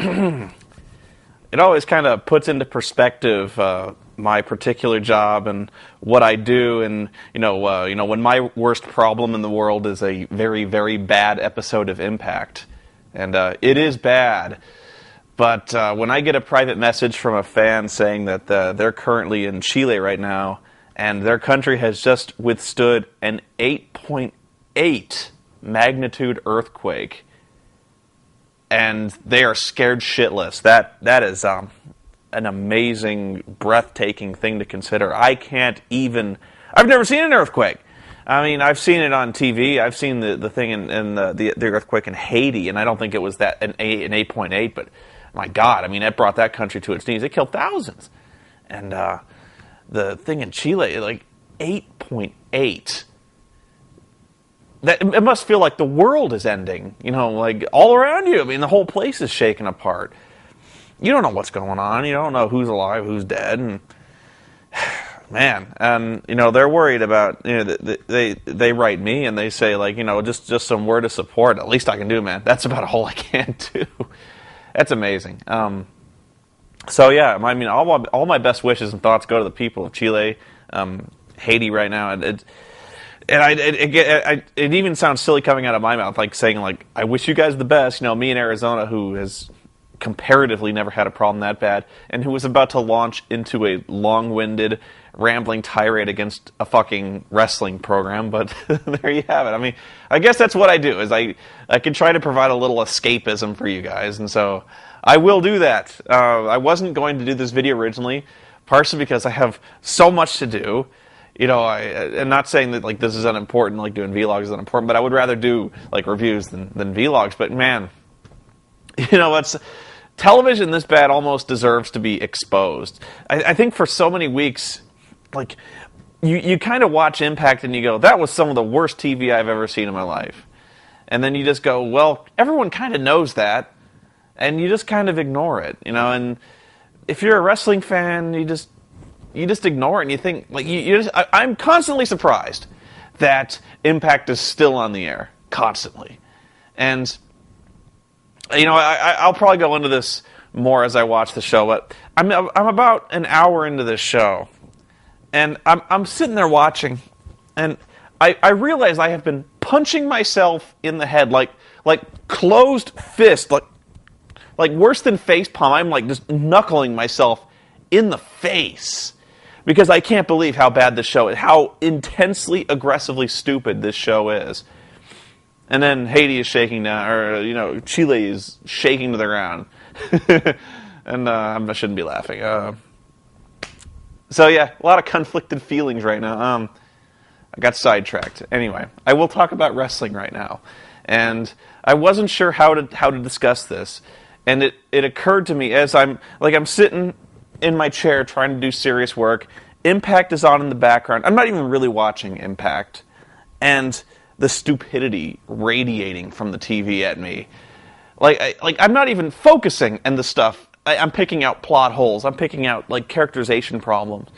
it always kind of puts into perspective my particular job and what I do, and when my worst problem in the world is a very, very bad episode of Impact, and it is bad. But when I get a private message from a fan saying that they're currently in Chile right now, and their country has just withstood an 8.8 magnitude earthquake, and they are scared shitless, that is an amazing, breathtaking thing to consider. I've never seen an earthquake. I mean, I've seen it on TV. I've seen the thing in the earthquake in Haiti, and I don't think it was an 8.8, but my God, I mean, it brought that country to its knees. It killed thousands. And the thing in Chile, like 8.8. It must feel like the world is ending, like all around you. I mean, the whole place is shaking apart. You don't know what's going on. You don't know who's alive, who's dead, and man, and they're worried about. They write me and they say like, just some word of support. At least I can do, man. That's about all I can do. That's amazing. So yeah, I mean, all my best wishes and thoughts go to the people of Chile, Haiti right now, and it even sounds silly coming out of my mouth, like saying like, I wish you guys the best. Me in Arizona, who has comparatively never had a problem that bad, and who was about to launch into a long-winded, rambling tirade against a fucking wrestling program, but there you have it. I mean, I guess that's what I do, is I can try to provide a little escapism for you guys, and so I will do that. I wasn't going to do this video originally, partially because I have so much to do. I'm not saying that like this is unimportant, like doing vlogs is unimportant, but I would rather do like reviews than vlogs. But man, it's television this bad almost deserves to be exposed. I think for so many weeks, like you kind of watch Impact and you go, that was some of the worst TV I've ever seen in my life. And then you just go, well, everyone kind of knows that, and you just kind of ignore it, and if you're a wrestling fan, you just ignore it, and you think, like, I'm constantly surprised that Impact is still on the air, constantly. And I'll probably go into this more as I watch the show, but I'm about an hour into this show, and I'm sitting there watching, and I realize I have been punching myself in the head, like closed fist, like worse than facepalm. I'm like just knuckling myself in the face because I can't believe how bad this show is, how intensely, aggressively stupid this show is. And then Haiti is shaking down, or Chile is shaking to the ground, and I shouldn't be laughing. So yeah, a lot of conflicted feelings right now. I got sidetracked. Anyway, I will talk about wrestling right now, and I wasn't sure how to discuss this, and it occurred to me as I'm sitting in my chair trying to do serious work. Impact is on in the background. I'm not even really watching Impact, and the stupidity radiating from the TV at me. I'm not even focusing on the stuff. I'm picking out plot holes. I'm picking out like characterization problems.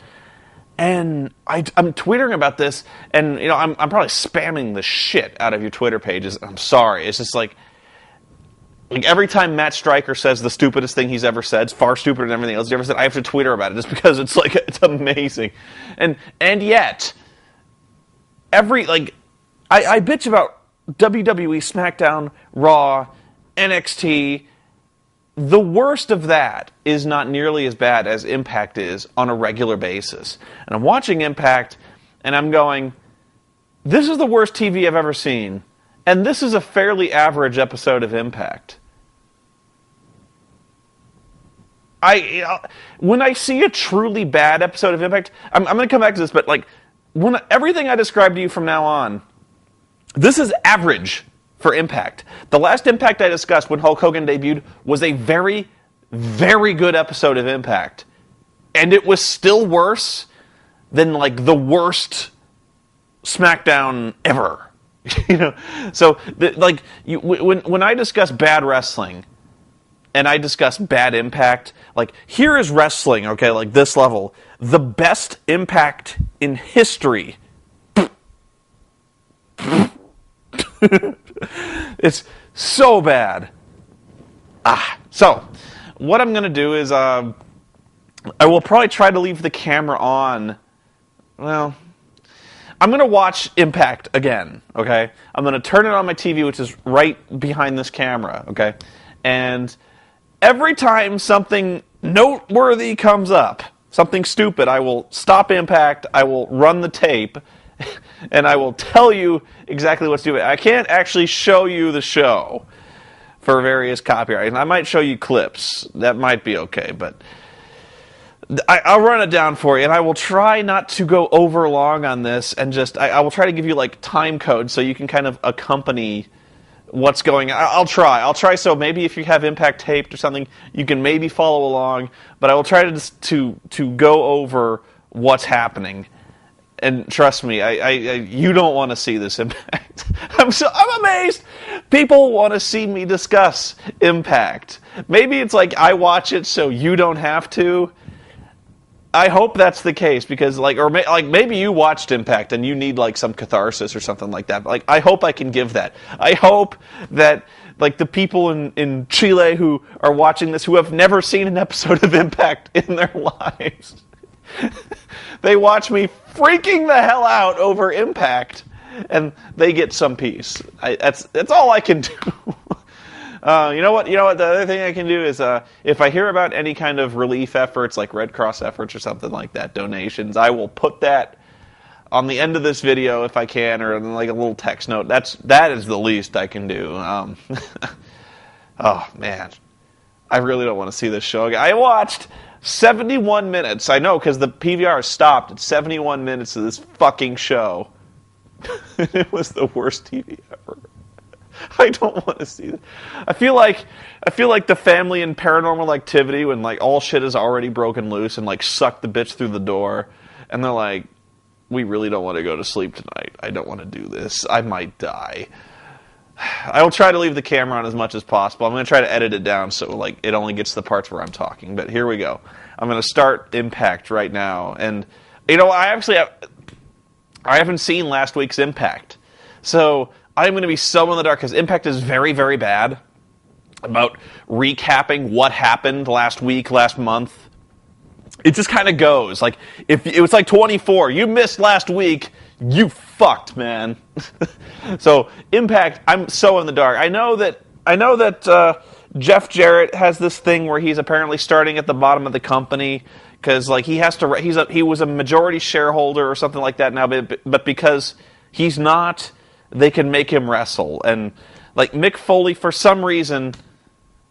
And I'm twittering about this, and I'm probably spamming the shit out of your Twitter pages. I'm sorry. It's just like every time Matt Stryker says the stupidest thing he's ever said, it's far stupider than everything else he's ever said, I have to Twitter about it just because it's amazing. And yet I bitch about WWE, SmackDown, Raw, NXT. The worst of that is not nearly as bad as Impact is on a regular basis. And I'm watching Impact, and I'm going, this is the worst TV I've ever seen. And this is a fairly average episode of Impact. When I see a truly bad episode of Impact, I'm going to come back to this, but when everything I describe to you from now on, this is average for Impact. The last Impact I discussed when Hulk Hogan debuted was a very, very good episode of Impact. And it was still worse than the worst SmackDown ever. So when I discuss bad wrestling and I discuss bad Impact, here is wrestling, okay, this level, the best Impact in history. It's so bad. So, what I'm going to do is I will probably try to leave the camera on. Well, I'm going to watch Impact again, okay? I'm going to turn it on my TV, which is right behind this camera, okay? And every time something noteworthy comes up, something stupid, I will stop Impact, I will run the tape, and I will tell you exactly what's doing. I can't actually show you the show for various copyrights. I might show you clips. That might be okay, but I'll run it down for you, and I will try not to go over long on this, and I will try to give you like time codes so you can kind of accompany what's going on. I'll try. So maybe if you have Impact taped or something, you can maybe follow along. But I will try to go over what's happening. And trust me, you don't want to see this Impact. I'm amazed people want to see me discuss Impact. Maybe it's like I watch it so you don't have to. I hope that's the case because, maybe you watched Impact and you need like some catharsis or something like that. Like, I hope I can give that. I hope that like the people in Chile who are watching this who have never seen an episode of Impact in their lives, they watch me freaking the hell out over Impact, and they get some peace. That's all I can do. You know what? The other thing I can do is if I hear about any kind of relief efforts, like Red Cross efforts or something like that, donations, I will put that on the end of this video if I can, or like a little text note. That is the least I can do. Oh man, I really don't want to see this show again. I watched 71 minutes. I know because the PVR stopped at 71 minutes of this fucking show. It was the worst TV ever. I don't want to see that. I feel like the family in Paranormal Activity when like all shit is already broken loose and like suck the bitch through the door, and they're like, we really don't want to go to sleep tonight. I don't want to do this. I might die. I will try to leave the camera on as much as possible. I'm going to try to edit it down so like it only gets the parts where I'm talking. But here we go. I'm going to start Impact right now, and I haven't seen last week's Impact, so I'm going to be so in the dark because Impact is very, very bad about recapping what happened last week, last month. It just kind of goes. Like, if it was like 24, you missed last week, you fucked, man. So, Impact, I'm so in the dark. I know that Jeff Jarrett has this thing where he's apparently starting at the bottom of the company because like he was a majority shareholder or something like that now, but because he's not, they can make him wrestle. And like Mick Foley, for some reason,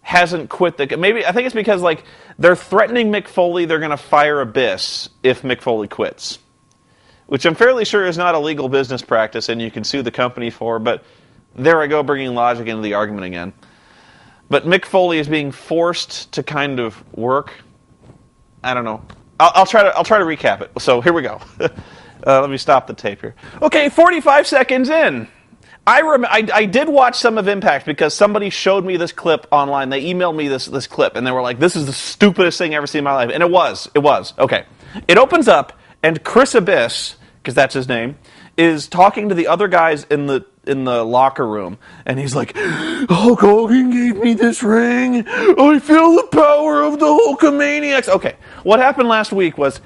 hasn't quit maybe I think it's because like they're threatening Mick Foley they're going to fire Abyss if Mick Foley quits, which I'm fairly sure is not a legal business practice and you can sue the company for. But there I go, bringing logic into the argument again. But Mick Foley is being forced to kind of work. I don't know. I'll try to recap it. So here we go. Let me stop the tape here. Okay, 45 seconds in. I did watch some of Impact because somebody showed me this clip online. They emailed me this clip, and they were like, this is the stupidest thing I've ever seen in my life. And it was. Okay. It opens up, and Chris Abyss, because that's his name, is talking to the other guys in the locker room, and he's like, Hulk Hogan gave me this ring. I feel the power of the Hulkamaniacs. Okay, what happened last week was,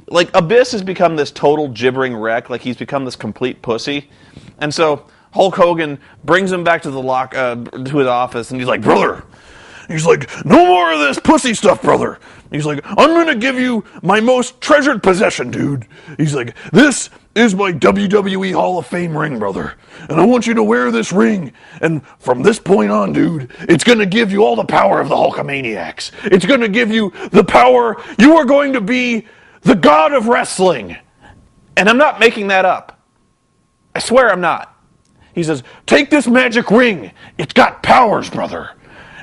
like, Abyss has become this total gibbering wreck. Like, he's become this complete pussy. And so Hulk Hogan brings him back to to his office, and he's like, brother. He's like, no more of this pussy stuff, brother. He's like, I'm going to give you my most treasured possession, dude. He's like, this is my WWE Hall of Fame ring, brother. And I want you to wear this ring. And from this point on, dude, it's going to give you all the power of the Hulkamaniacs. It's going to give you the power. You are going to be the god of wrestling. And I'm not making that up. I swear I'm not. He says, take this magic ring. It's got powers, brother.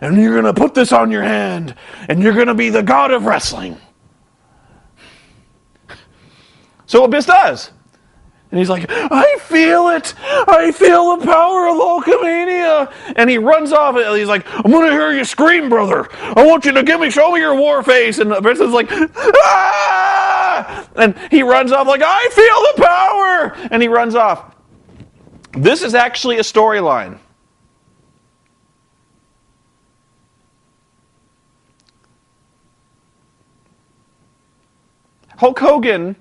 And you're going to put this on your hand, and you're going to be the god of wrestling. So Abyss does. And he's like, I feel it. I feel the power of Hulkamania. And he runs off, and he's like, I'm going to hear you scream, brother. I want you to show me your war face. And Abyss is like, ah! And he runs off like, I feel the power. And he runs off. This is actually a storyline. Hulk Hogan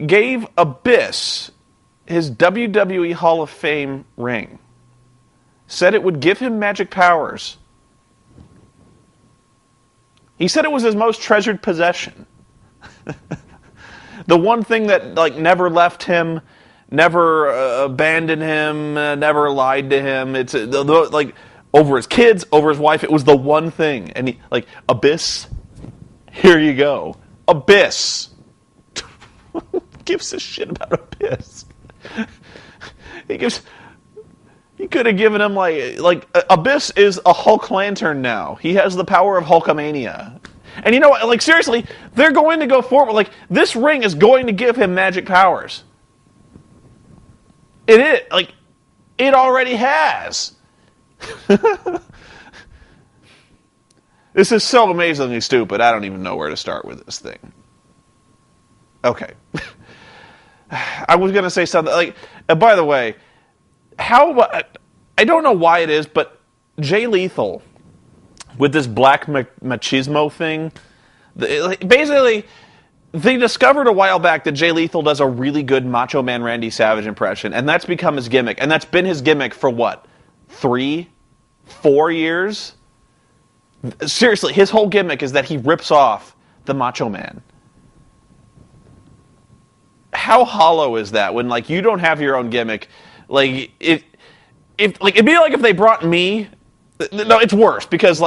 gave Abyss his WWE Hall of Fame ring. Said it would give him magic powers. He said it was his most treasured possession. The one thing that never left him, never abandoned him, never lied to him. It's over his kids, over his wife. It was the one thing. And he Abyss, here you go. Abyss. Gives a shit about Abyss. He could have given him Abyss is a Hulk Lantern now. He has the power of Hulkamania. And you know what? Seriously, they're going to go forward. This ring is going to give him magic powers. It is. It already has. This is so amazingly stupid. I don't even know where to start with this thing. Okay. I was going to say something. By the way, I don't know why it is, but Jay Lethal, with this black machismo thing, basically, they discovered a while back that Jay Lethal does a really good Macho Man Randy Savage impression, and that's become his gimmick. And that's been his gimmick for what? 3, 4 years? Seriously, his whole gimmick is that he rips off the Macho Man. How hollow is that when you don't have your own gimmick? It'd be like if they brought me. No, it's worse because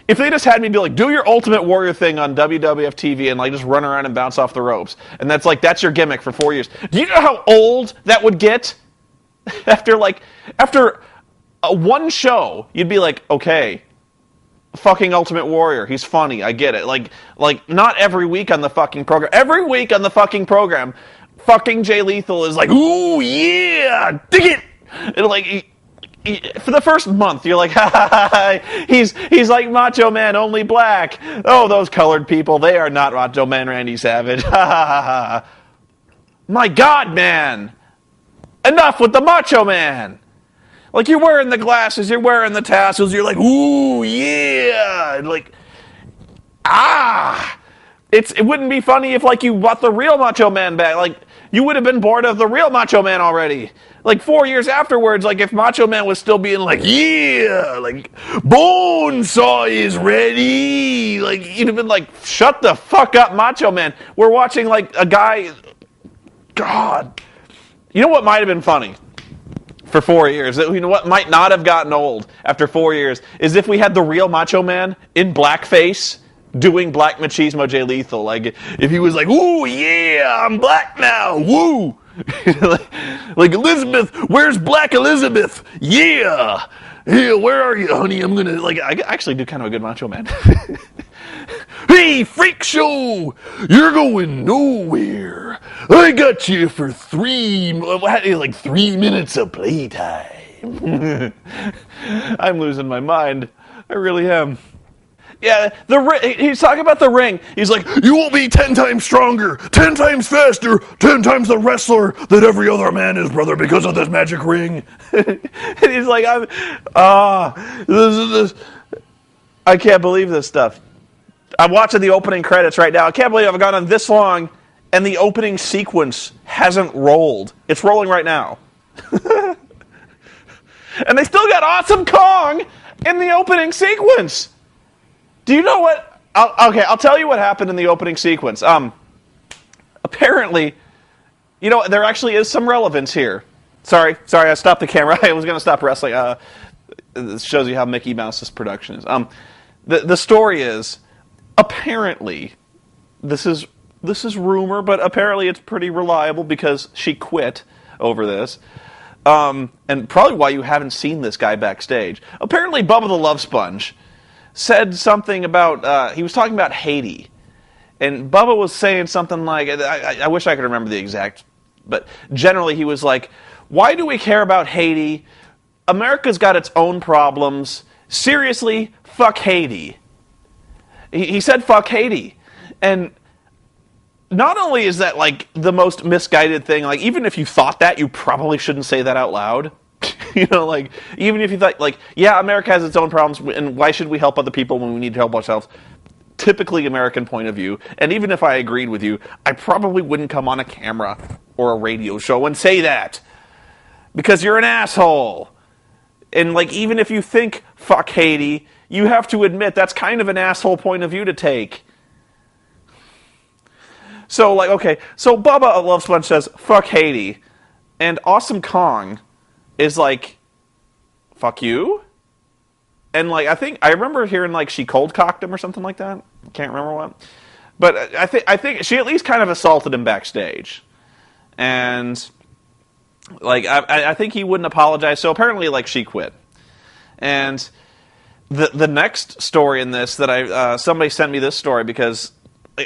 if they just had me be do your Ultimate Warrior thing on WWF TV and just run around and bounce off the ropes, and that's your gimmick for 4 years. Do you know how old that would get? After one show, you'd be okay, fucking Ultimate Warrior, he's funny, I get it. Not every week on the fucking program. Every week on the fucking program, fucking Jay Lethal is ooh yeah, dig it. And for the first month, you're ha ha ha, he's like Macho Man, only black. Oh, those colored people, they are not Macho Man Randy Savage. Ha ha ha ha. My God, man. Enough with the Macho Man. You're wearing the glasses, you're wearing the tassels, you're ooh, yeah. And it wouldn't be funny if you brought the real Macho Man back. You would have been bored of the real Macho Man already. 4 years afterwards, if Macho Man was still being yeah, Bonesaw is ready. You'd have been shut the fuck up, Macho Man. We're watching a guy, God. You know what might have been funny? For 4 years, you know what might not have gotten old after 4 years is if we had the real Macho Man in blackface doing black machismo Jay Lethal. If he was ooh yeah, I'm black now, woo. Elizabeth, where's Black Elizabeth? Yeah, where are you, honey? I'm gonna I actually do kind of a good Macho Man. Hey, freak show! You're going nowhere. I got you for 3 minutes of playtime. I'm losing my mind. I really am. Yeah, he's talking about the ring. He's you will be 10 times stronger, 10 times faster, 10 times the wrestler that every other man is, brother, because of this magic ring. And he's this. I can't believe this stuff. I'm watching the opening credits right now. I can't believe I've gone on this long, and the opening sequence hasn't rolled. It's rolling right now. And they still got Awesome Kong in the opening sequence. Do you know what? I'll tell you what happened in the opening sequence. Apparently, there actually is some relevance here. Sorry, I stopped the camera. I was going to stop wrestling. This shows you how Mickey Mouse's production is. The story is, apparently, this is rumor, but apparently it's pretty reliable because she quit over this. And probably why you haven't seen this guy backstage. Apparently, Bubba the Love Sponge said something about, he was talking about Haiti. And Bubba was saying something I wish I could remember the exact, but generally he was why do we care about Haiti? America's got its own problems. Seriously, fuck Haiti. He said fuck Haiti. And not only is that the most misguided thing, even if you thought that, you probably shouldn't say that out loud. Even if you thought, yeah, America has its own problems, and why should we help other people when we need to help ourselves? typically American point of view, and even if I agreed with you, I probably wouldn't come on a camera or a radio show and say that. Because you're an asshole. And, like, even if you think, fuck Haiti, you have to admit that's kind of an asshole point of view to take. So, like, okay, so Bubba at Love Sponge says, fuck Haiti. And Awesome Kong is like, fuck you? And, like, I remember hearing, like, she cold-cocked him or something like that. Can't remember what. But I think she at least kind of assaulted him backstage. And, like, I think he wouldn't apologize. So apparently, like, she quit. And the next story in this that somebody sent me this story because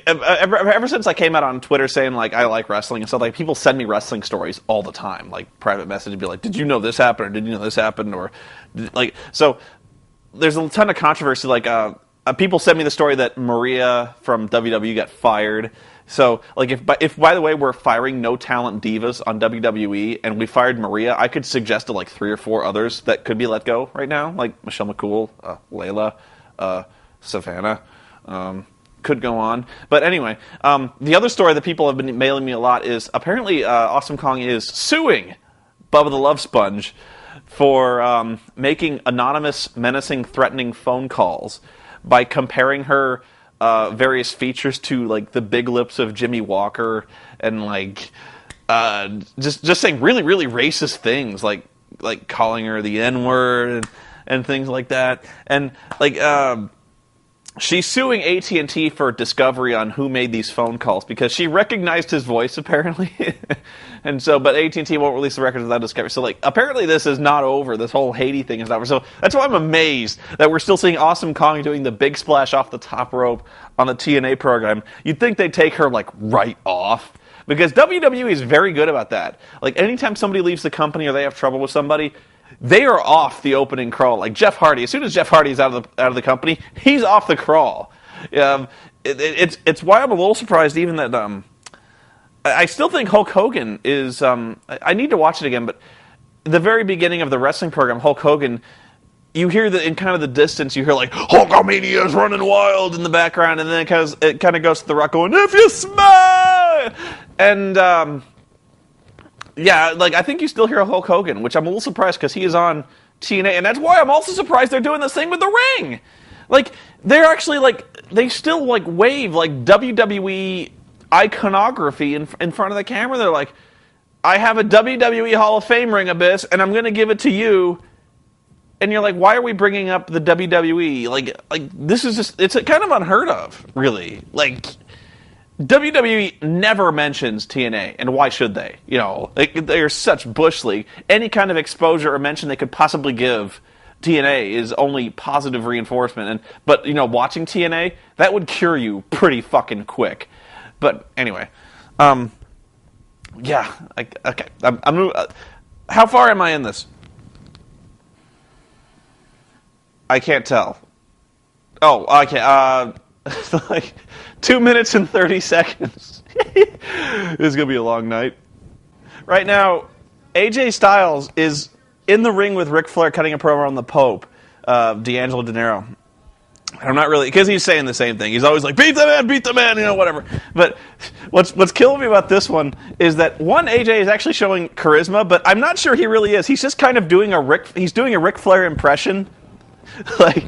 ever since I came out on Twitter saying, like, I like wrestling and stuff, like, people send me wrestling stories all the time. Like, private message would be like, did you know this happened? Or did you know this happened? Or, like, so there's a ton of controversy. Like, people sent me the story that Maria from WWE got fired. So, like, if by the way we're firing no talent divas on WWE and we fired Maria, I could suggest to like 3 or 4 others that could be let go right now, like Michelle McCool, Layla, Savannah. Could go on. But anyway, the other story that people have been mailing me a lot is apparently Awesome Kong is suing Bubba the Love Sponge for making anonymous, menacing, threatening phone calls by comparing her various features to, like, the big lips of Jimmy Walker and, like, just saying really, really racist things, like calling her the N-word and things like that. And, like, she's suing AT&T for discovery on who made these phone calls because she recognized his voice, apparently. And so, but AT&T won't release the records without discovery. So, like, apparently this is not over. This whole Haiti thing is not over. So that's why I'm amazed that we're still seeing Awesome Kong doing the big splash off the top rope on the TNA program. You'd think they'd take her, like, right off. Because WWE is very good about that. Like, anytime somebody leaves the company or they have trouble with somebody, they are off the opening crawl. Like Jeff Hardy, as soon as Jeff Hardy is out of the company, he's off the crawl. It's why I'm a little surprised even that I still think Hulk Hogan is. I need to watch it again, but the very beginning of the wrestling program, Hulk Hogan, you hear in kind of the distance, you hear like Hulkamania is running wild in the background, and then it kind of goes to The Rock going, "If you smile," and yeah, like, I think you still hear Hulk Hogan, which I'm a little surprised because he is on TNA, and that's why I'm also surprised they're doing this thing with the ring. Like, they're actually, like, they still, like, wave, like, WWE iconography in front of the camera. They're like, I have a WWE Hall of Fame ring, Abyss, and I'm going to give it to you. And you're like, why are we bringing up the WWE? Like this is just, it's kind of unheard of, really. Like, WWE never mentions TNA, and why should they? You know, they're such Bush League. Any kind of exposure or mention they could possibly give TNA is only positive reinforcement. But, you know, watching TNA, that would cure you pretty fucking quick. But anyway, yeah, okay. I'm how far am I in this? I can't tell. Oh, okay. Like 2 minutes and 30 seconds. This is gonna be a long night. Right now, AJ Styles is in the ring with Ric Flair cutting a promo on the Pope, D'Angelo De Niro. I'm not really, because he's saying the same thing. He's always like, beat the man, you know, whatever. But what's killing me about this one is that, one, AJ is actually showing charisma, but I'm not sure he really is. He's just kind of doing a Ric Flair impression. Like,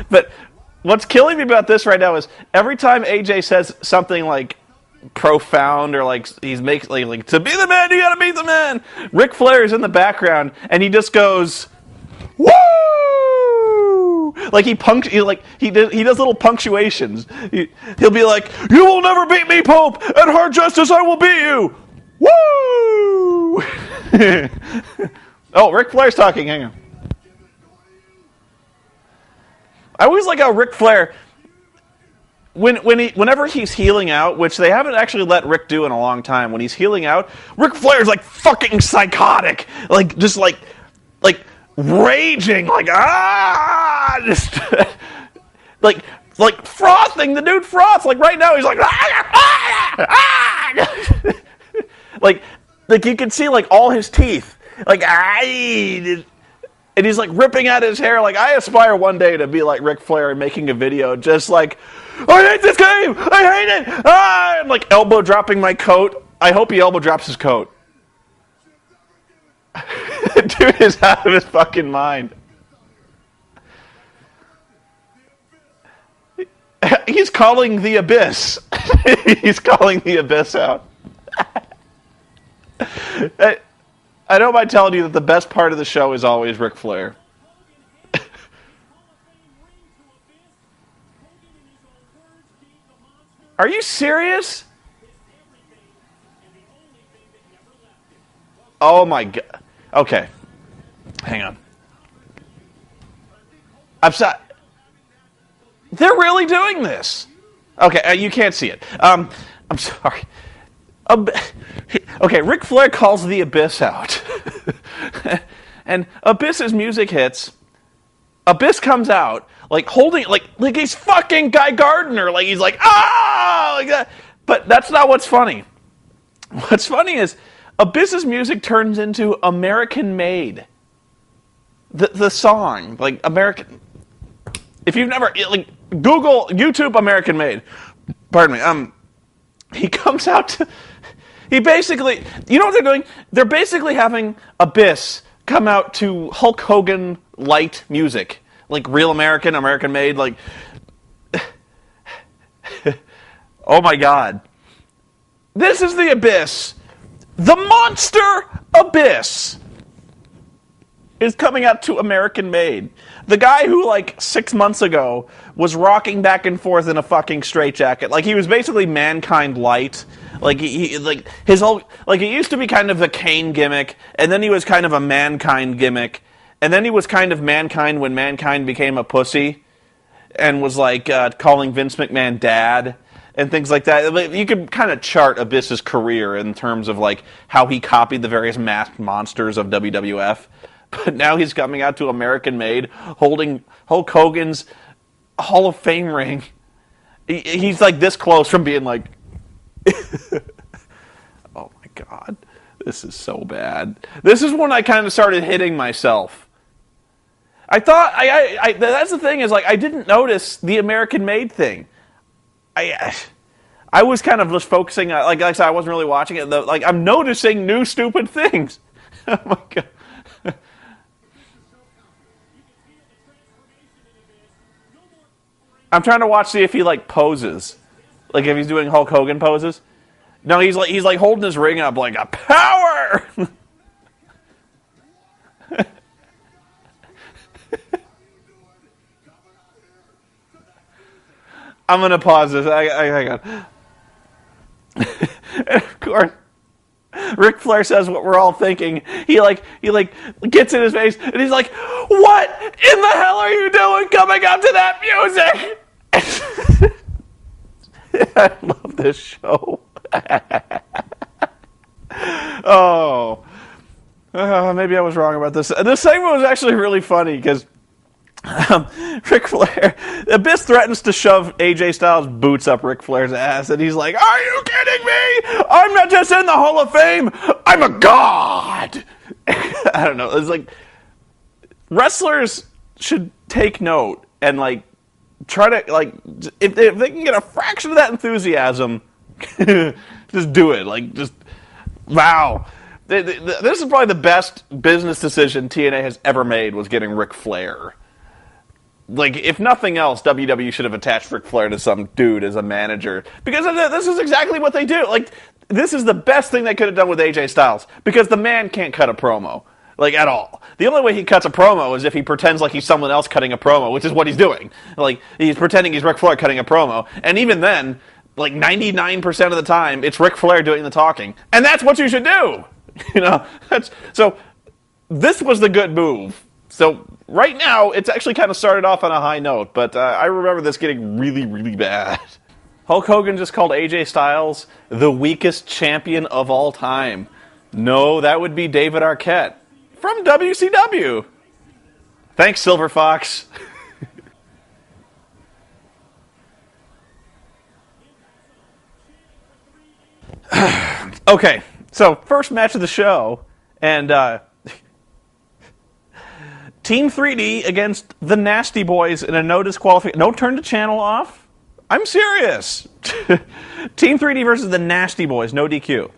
but what's killing me about this right now is every time AJ says something like profound or like he's making like to be the man, you gotta beat the man. Ric Flair is in the background and he just goes, woo! Like he does little punctuations. He'll be like, "You will never beat me, Pope. At hard justice, I will beat you." Woo! Oh, Ric Flair's talking. Hang on. I always like how Ric Flair, whenever he's healing out, which they haven't actually let Rick do in a long time, when he's healing out, Ric Flair's like fucking psychotic, like just like raging, like just like frothing. The dude froths. Like right now, he's like like you can see like all his teeth, like And he's like ripping at his hair. Like, I aspire one day to be like Ric Flair and making a video just like, I hate this game! I hate it! Ah! I'm like elbow dropping my coat. I hope he elbow drops his coat. Dude is out of his fucking mind. He's calling the Abyss. He's calling the Abyss out. I don't mind telling you that the best part of the show is always Ric Flair. Are you serious? Oh my god. Okay. Hang on. I'm sorry. They're really doing this. Okay, you can't see it. I'm sorry. Okay, Ric Flair calls the Abyss out. And Abyss's music hits. Abyss comes out, like holding, like he's fucking Guy Gardner. Like he's like, ah! Like that. But that's not what's funny. What's funny is Abyss's music turns into American Made. The song, like American. If you've never, like, Google, YouTube American Made. Pardon me. He comes out to, he basically, you know what they're doing? They're basically having Abyss come out to Hulk Hogan light music. Like real American, American Made, like, oh my god. This is the Abyss. The monster Abyss is coming out to American Made. The guy who, like, 6 months ago was rocking back and forth in a fucking straitjacket. Like, he was basically Mankind light. Like, like, his whole, like, it used to be kind of the Kane gimmick, and then he was kind of a Mankind gimmick, and then he was kind of Mankind when Mankind became a pussy, and was, like, calling Vince McMahon dad, and things like that. You could kind of chart Abyss's career in terms of, like, how he copied the various masked monsters of WWF. But now he's coming out to American Made, holding Hulk Hogan's Hall of Fame ring. He's like this close from being like, oh my god, this is so bad. This is when I kind of started hitting myself. I thought, that's the thing is, like, I didn't notice the American Made thing. I was kind of just focusing on, like I said, I wasn't really watching it. Like, I'm noticing new stupid things. Oh my god. I'm trying to watch, see if he, like, poses. Like, if he's doing Hulk Hogan poses. No, he's like holding his ring up like a power! I'm gonna pause this. Hang on. And of course, Ric Flair says what we're all thinking. He gets in his face and he's like, "What in the hell are you doing coming up to that music?" I love this show. Maybe I was wrong about this. This segment was actually really funny because Ric Flair, Abyss threatens to shove AJ Styles' boots up Ric Flair's ass, and he's like, "Are you kidding me? I'm not just in the Hall of Fame. I'm a god." I don't know. It's like wrestlers should take note and, like, try to, like, if they can get a fraction of that enthusiasm, just do it. Like, just, wow. This is probably the best business decision TNA has ever made, was getting Ric Flair. Like, if nothing else, WWE should have attached Ric Flair to some dude as a manager. Because this is exactly what they do. Like, this is the best thing they could have done with AJ Styles. Because the man can't cut a promo. Like, at all. The only way he cuts a promo is if he pretends like he's someone else cutting a promo, which is what he's doing. Like, he's pretending he's Ric Flair cutting a promo. And even then, like 99% of the time, it's Ric Flair doing the talking. And that's what you should do! You know? So, this was the good move. So, right now, it's actually kind of started off on a high note, but I remember this getting really, really bad. Hulk Hogan just called AJ Styles the weakest champion of all time. No, that would be David Arquette from WCW. Thanks, Silver Fox. Okay, so first match of the show, and Team 3D against the Nasty Boys in a no disqualification. No turn to channel off. I'm serious. Team 3D versus the Nasty Boys, no DQ.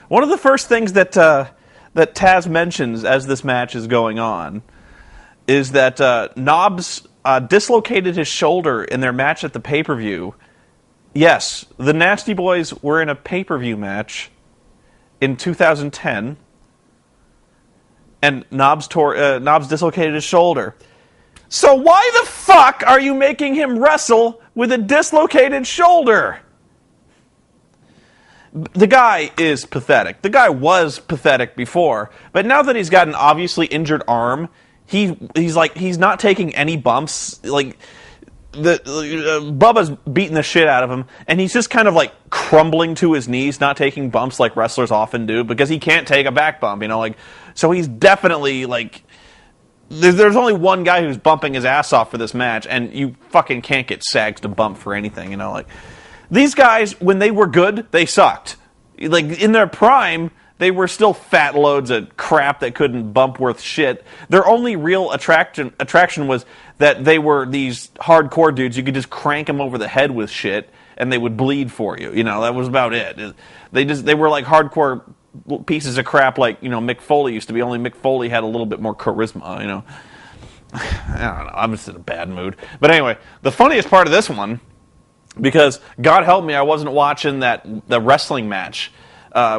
One of the first things that that Taz mentions as this match is going on is that Knobs dislocated his shoulder in their match at the pay-per-view. Yes, the Nasty Boys were in a pay-per-view match in 2010, and Knobs dislocated his shoulder. So why the fuck are you making him wrestle with a dislocated shoulder? The guy is pathetic. The guy was pathetic before, but now that he's got an obviously injured arm, he's not taking any bumps. Like Bubba's beating the shit out of him, and he's just kind of like crumbling to his knees, not taking bumps like wrestlers often do because he can't take a back bump. So he's definitely like. There's only one guy who's bumping his ass off for this match, and you fucking can't get Sags to bump for anything. These guys, when they were good, they sucked. Like, in their prime, they were still fat loads of crap that couldn't bump worth shit. Their only real attraction was that they were these hardcore dudes. You could just crank them over the head with shit, and they would bleed for you. That was about it. They were like hardcore pieces of crap like, Mick Foley used to be, only Mick Foley had a little bit more charisma, I don't know, I'm just in a bad mood. But anyway, the funniest part of this one, because God help me, I wasn't watching the wrestling match,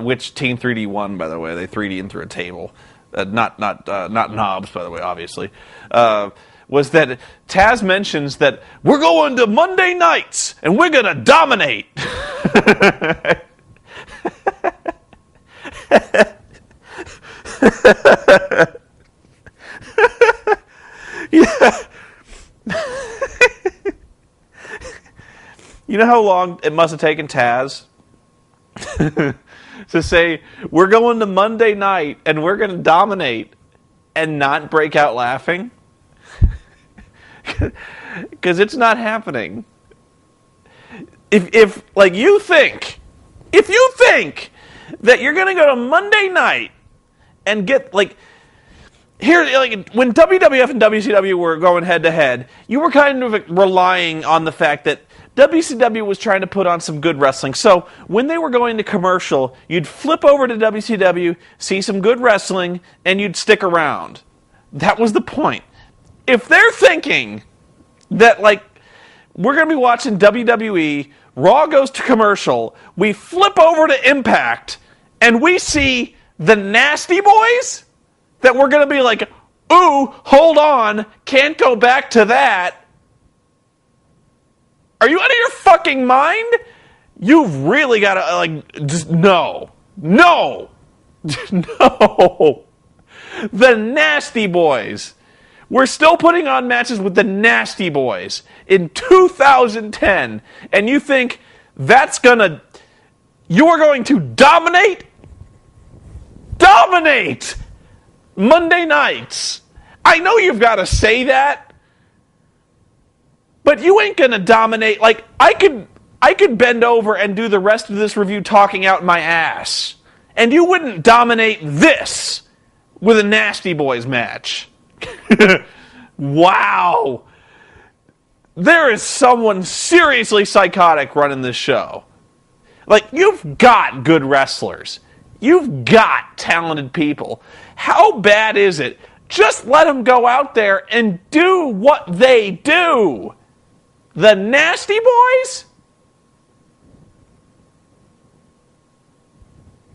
which Team 3D won, by the way. They 3D'd through a table. Not Knobs, by the way, obviously. Was that Taz mentions that we're going to Monday nights and we're going to dominate. Yeah. You know how long it must have taken Taz to say, we're going to Monday night and we're going to dominate and not break out laughing? Because it's not happening. If you think that you're going to go to Monday night and get, here, when WWF and WCW were going head-to-head, you were kind of relying on the fact that WCW was trying to put on some good wrestling. So when they were going to commercial, you'd flip over to WCW, see some good wrestling, and you'd stick around. That was the point. If they're thinking that, we're going to be watching WWE, Raw goes to commercial, we flip over to Impact, and we see the Nasty Boys, that we're going to be like, ooh, hold on, can't go back to that. Are you out of your fucking mind? You've really got to, just, no. No. No. The Nasty Boys. We're still putting on matches with the Nasty Boys in 2010, and you think you're going to dominate? Dominate! Monday nights. I know you've got to say that, but you ain't gonna dominate. I could bend over and do the rest of this review talking out my ass, and you wouldn't dominate this with a Nasty Boys match. Wow. There is someone seriously psychotic running this show. You've got good wrestlers. You've got talented people. How bad is it? Just let them go out there and do what they do. The Nasty Boys?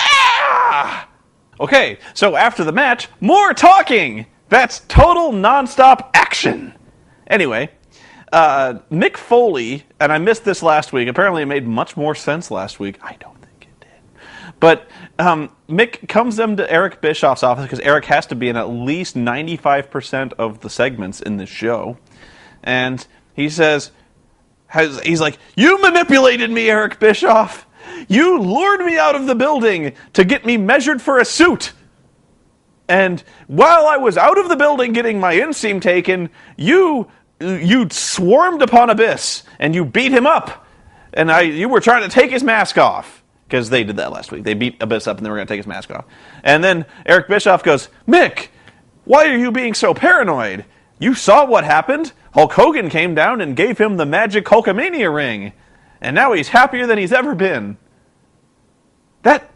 Ah! Okay, so after the match, more talking. That's total nonstop action. Anyway, Mick Foley, and I missed this last week. Apparently it made much more sense last week. I don't think it did. But Mick comes to Eric Bischoff's office because Eric has to be in at least 95% of the segments in this show. And he says, he's like, you manipulated me, Eric Bischoff. You lured me out of the building to get me measured for a suit. And while I was out of the building getting my inseam taken, you swarmed upon Abyss, and you beat him up. And you were trying to take his mask off. because they did that last week. They beat Abyss up, and they were going to take his mask off. And then Eric Bischoff goes, Mick, why are you being so paranoid? You saw what happened. Hulk Hogan came down and gave him the magic Hulkamania ring. And now he's happier than he's ever been. That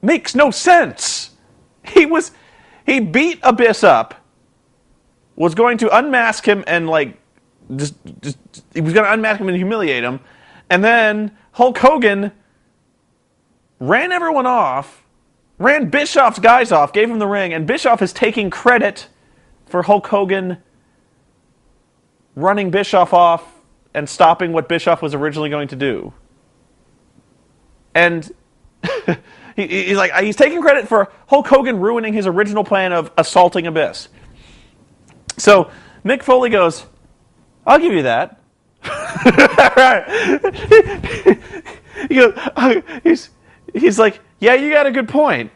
makes no sense. He beat Abyss up, was going to unmask him and just he was going to unmask him and humiliate him, and then Hulk Hogan ran everyone off, ran Bischoff's guys off, gave him the ring, and Bischoff is taking credit for Hulk Hogan running Bischoff off and stopping what Bischoff was originally going to do. And he's taking credit for Hulk Hogan ruining his original plan of assaulting Abyss. So Mick Foley goes, I'll give you that. He goes, he's like, yeah, you got a good point.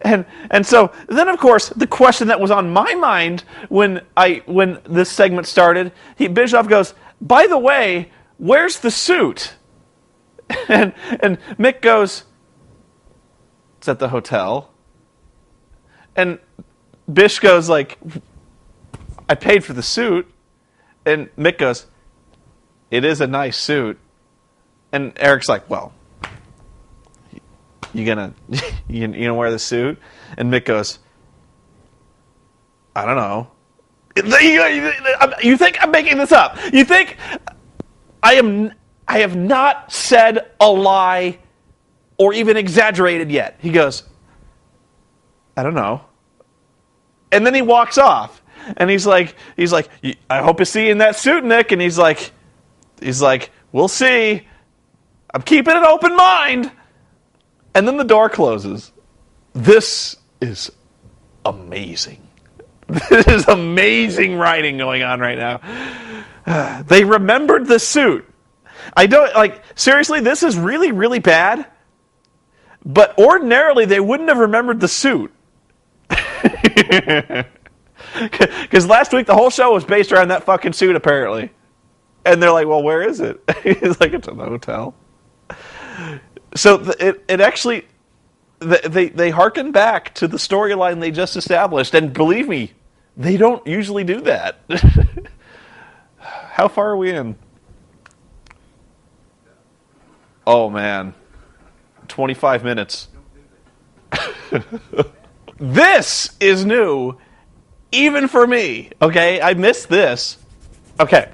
And so then, of course, the question that was on my mind when this segment started, Bischoff goes, by the way, where's the suit? And Mick goes, it's at the hotel. And Bish goes like, I paid for the suit. And Mick goes, it is a nice suit. And Eric's like, well, you gonna wear the suit? And Mick goes, I don't know. You think I'm making this up? You think I have not said a lie or even exaggerated yet? He goes, I don't know. And then he walks off. And he's like, I hope to see you in that suit, Nick. And he's like, we'll see. I'm keeping an open mind. And then the door closes. This is amazing. This is amazing writing going on right now. They remembered the suit. Seriously, this is really, really bad. But ordinarily, they wouldn't have remembered the suit. Because last week, the whole show was based around that fucking suit, apparently. And they're like, well, where is it? He's like, it's in the hotel. So it actually, they harken back to the storyline they just established. And believe me, they don't usually do that. How far are we in? Oh, man. 25 minutes. This is new, even for me. Okay, I missed this. Okay.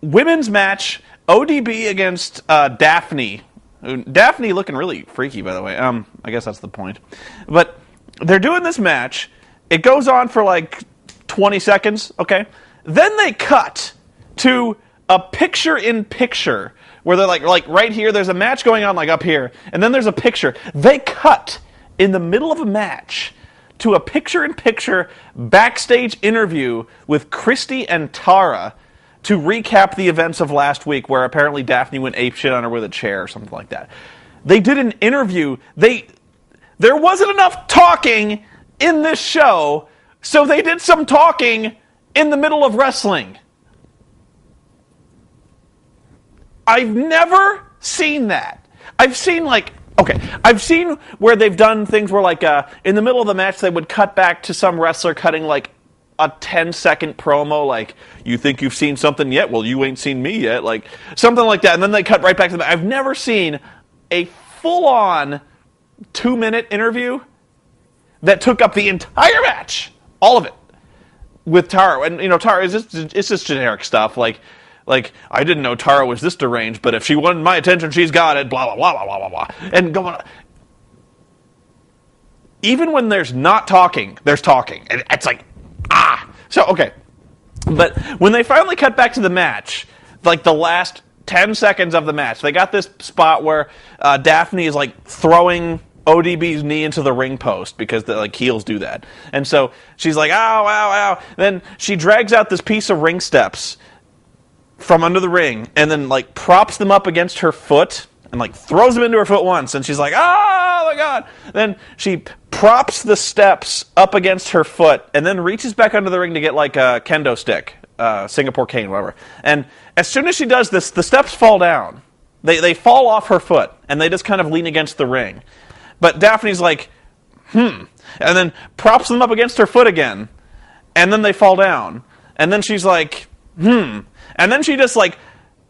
Women's match, ODB against Daphne. Daphne looking really freaky, by the way. I guess that's the point. But they're doing this match. It goes on for like 20 seconds, okay? Then they cut to a picture-in-picture where they're like right here, there's a match going on like up here, and then there's a picture. They cut in the middle of a match to a picture-in-picture backstage interview with Christy and Tara to recap the events of last week where apparently Daphne went apeshit on her with a chair or something like that. They did an interview. There wasn't enough talking in this show, so they did some talking in the middle of wrestling. I've never seen that. I've seen where they've done things where in the middle of the match they would cut back to some wrestler cutting like a 10-second promo, like, you think you've seen something yet? Well, you ain't seen me yet. Like, something like that. And then they cut right back to the match. I've never seen a full-on 2-minute interview that took up the entire match. All of it. With Tara. And, Tara, it's just generic stuff. Like, I didn't know Tara was this deranged, but if she wanted my attention, she's got it. Blah, blah, blah, blah, blah, blah. And going on. Even when there's not talking, there's talking. And it's like, So, okay. But when they finally cut back to the match, like the last 10 seconds of the match, they got this spot where Daphne is like throwing ODB's knee into the ring post because the heels do that. And so she's like, ow, ow, ow. Then she drags out this piece of ring steps from under the ring and then props them up against her foot and throws them into her foot once. And she's like, oh my God. Then she props the steps up against her foot and then reaches back under the ring to get a kendo stick, Singapore cane, whatever. And as soon as she does this, the steps fall down. They fall off her foot, and they just kind of lean against the ring. But Daphne's like, and then props them up against her foot again, and then they fall down. And then she's like, and then she just like,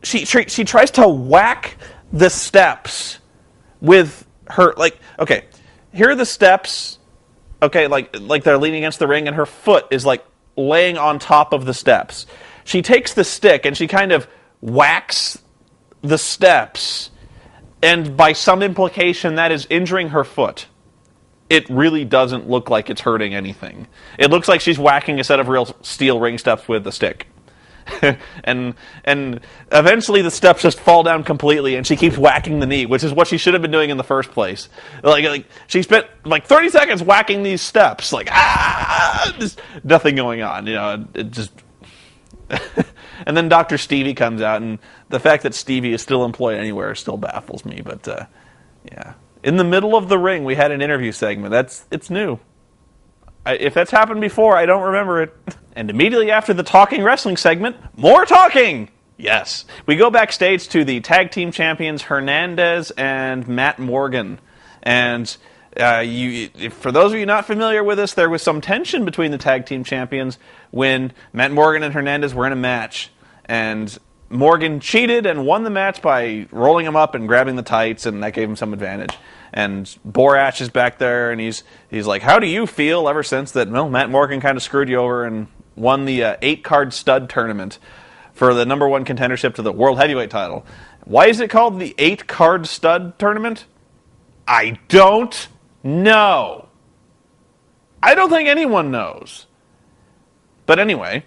she tries to whack the steps with her, like, okay, here are the steps, okay, like they're leaning against the ring, and her foot is like laying on top of the steps. She takes the stick and she kind of whacks the steps, and by some implication that is injuring her foot. It really doesn't look like it's hurting anything. It looks like she's whacking a set of real steel ring steps with a stick. and eventually the steps just fall down completely, and she keeps whacking the knee, which is what she should have been doing in the first place. Like she spent like 30 seconds whacking these steps, like just nothing going on, it just. And then Dr. Stevie comes out, and the fact that Stevie is still employed anywhere still baffles me. But yeah, in the middle of the ring, we had an interview segment. It's new. If that's happened before, I don't remember it. And immediately after the talking wrestling segment, more talking! Yes. We go backstage to the tag team champions Hernandez and Matt Morgan. And for those of you not familiar with this, there was some tension between the tag team champions when Matt Morgan and Hernandez were in a match. And Morgan cheated and won the match by rolling him up and grabbing the tights, and that gave him some advantage. And Borash is back there, and he's like, how do you feel ever since that, well, Matt Morgan kind of screwed you over and won the 8-card stud tournament for the number 1 contendership to the World Heavyweight title. Why is it called the 8-card stud tournament? I don't know. I don't think anyone knows. But anyway,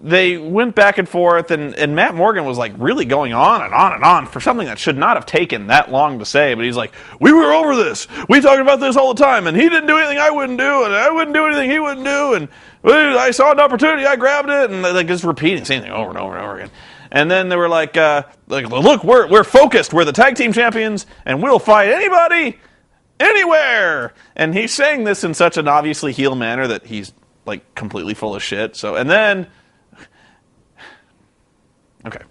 they went back and forth, and Matt Morgan was like really going on and on and on for something that should not have taken that long to say. But he's like, we were over this. We talked about this all the time, and he didn't do anything I wouldn't do, and I wouldn't do anything he wouldn't do, and I saw an opportunity, I grabbed it, and like just repeating the same thing over and over and over again. And then they were like look, we're focused. We're the tag team champions, and we'll fight anybody, anywhere. And he's saying this in such an obviously heel manner that he's like completely full of shit. So, and then, okay,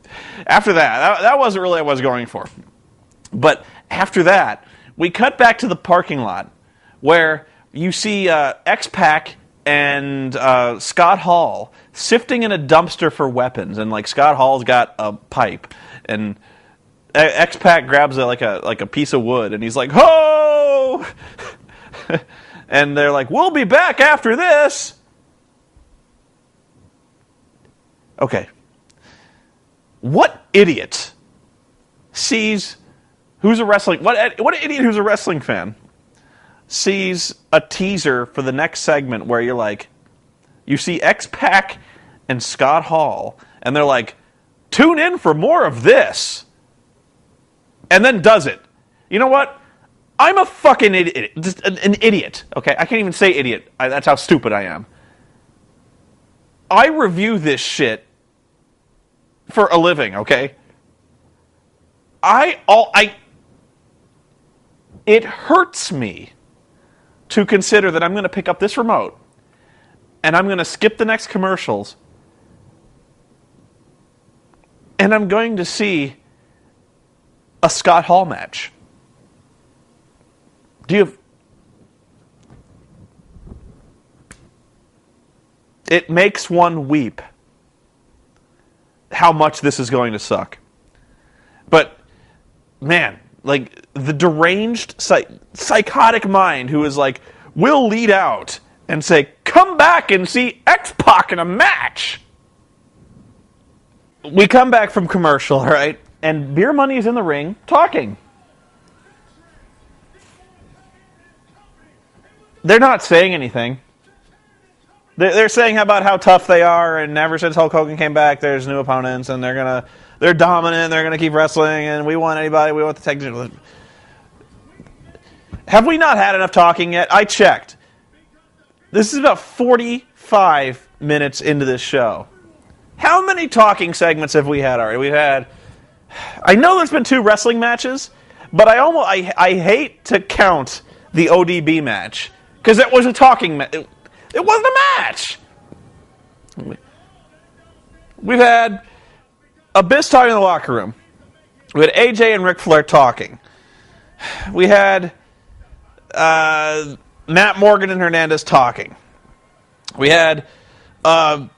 after that wasn't really what I was going for. But after that, we cut back to the parking lot where you see X-Pac and Scott Hall sifting in a dumpster for weapons, and like Scott Hall's got a pipe, and X-Pac grabs like a piece of wood, and he's like, "Ho!" And they're like, "We'll be back after this." Okay, what idiot sees who's a wrestling what idiot who's a wrestling fan sees a teaser for the next segment where you're like, you see X-Pac and Scott Hall, and they're like, tune in for more of this, and then does it. You know what? I'm a fucking idiot. Just an idiot. Okay, I can't even say idiot. That's how stupid I am. I review this shit for a living, okay? It hurts me to consider that I'm going to pick up this remote and I'm going to skip the next commercials and I'm going to see a Scott Hall match. It makes one weep how much this is going to suck. But, man, like, the deranged, psychotic mind who is like, we'll lead out and say, come back and see X-Pac in a match. We come back from commercial, right? And Beer Money is in the ring talking. They're not saying anything. They're saying about how tough they are, and ever since Hulk Hogan came back, there's new opponents, and they're dominant, they're gonna keep wrestling, and we want anybody, we want the technical. Have we not had enough talking yet? I checked. This is about 45 minutes into this show. How many talking segments have we had already? I know there's been 2 wrestling matches, but I hate to count the ODB match because it was a talking match. It wasn't a match. We've had Abyss talking in the locker room. We had AJ and Ric Flair talking. We had Matt Morgan and Hernandez talking. We had the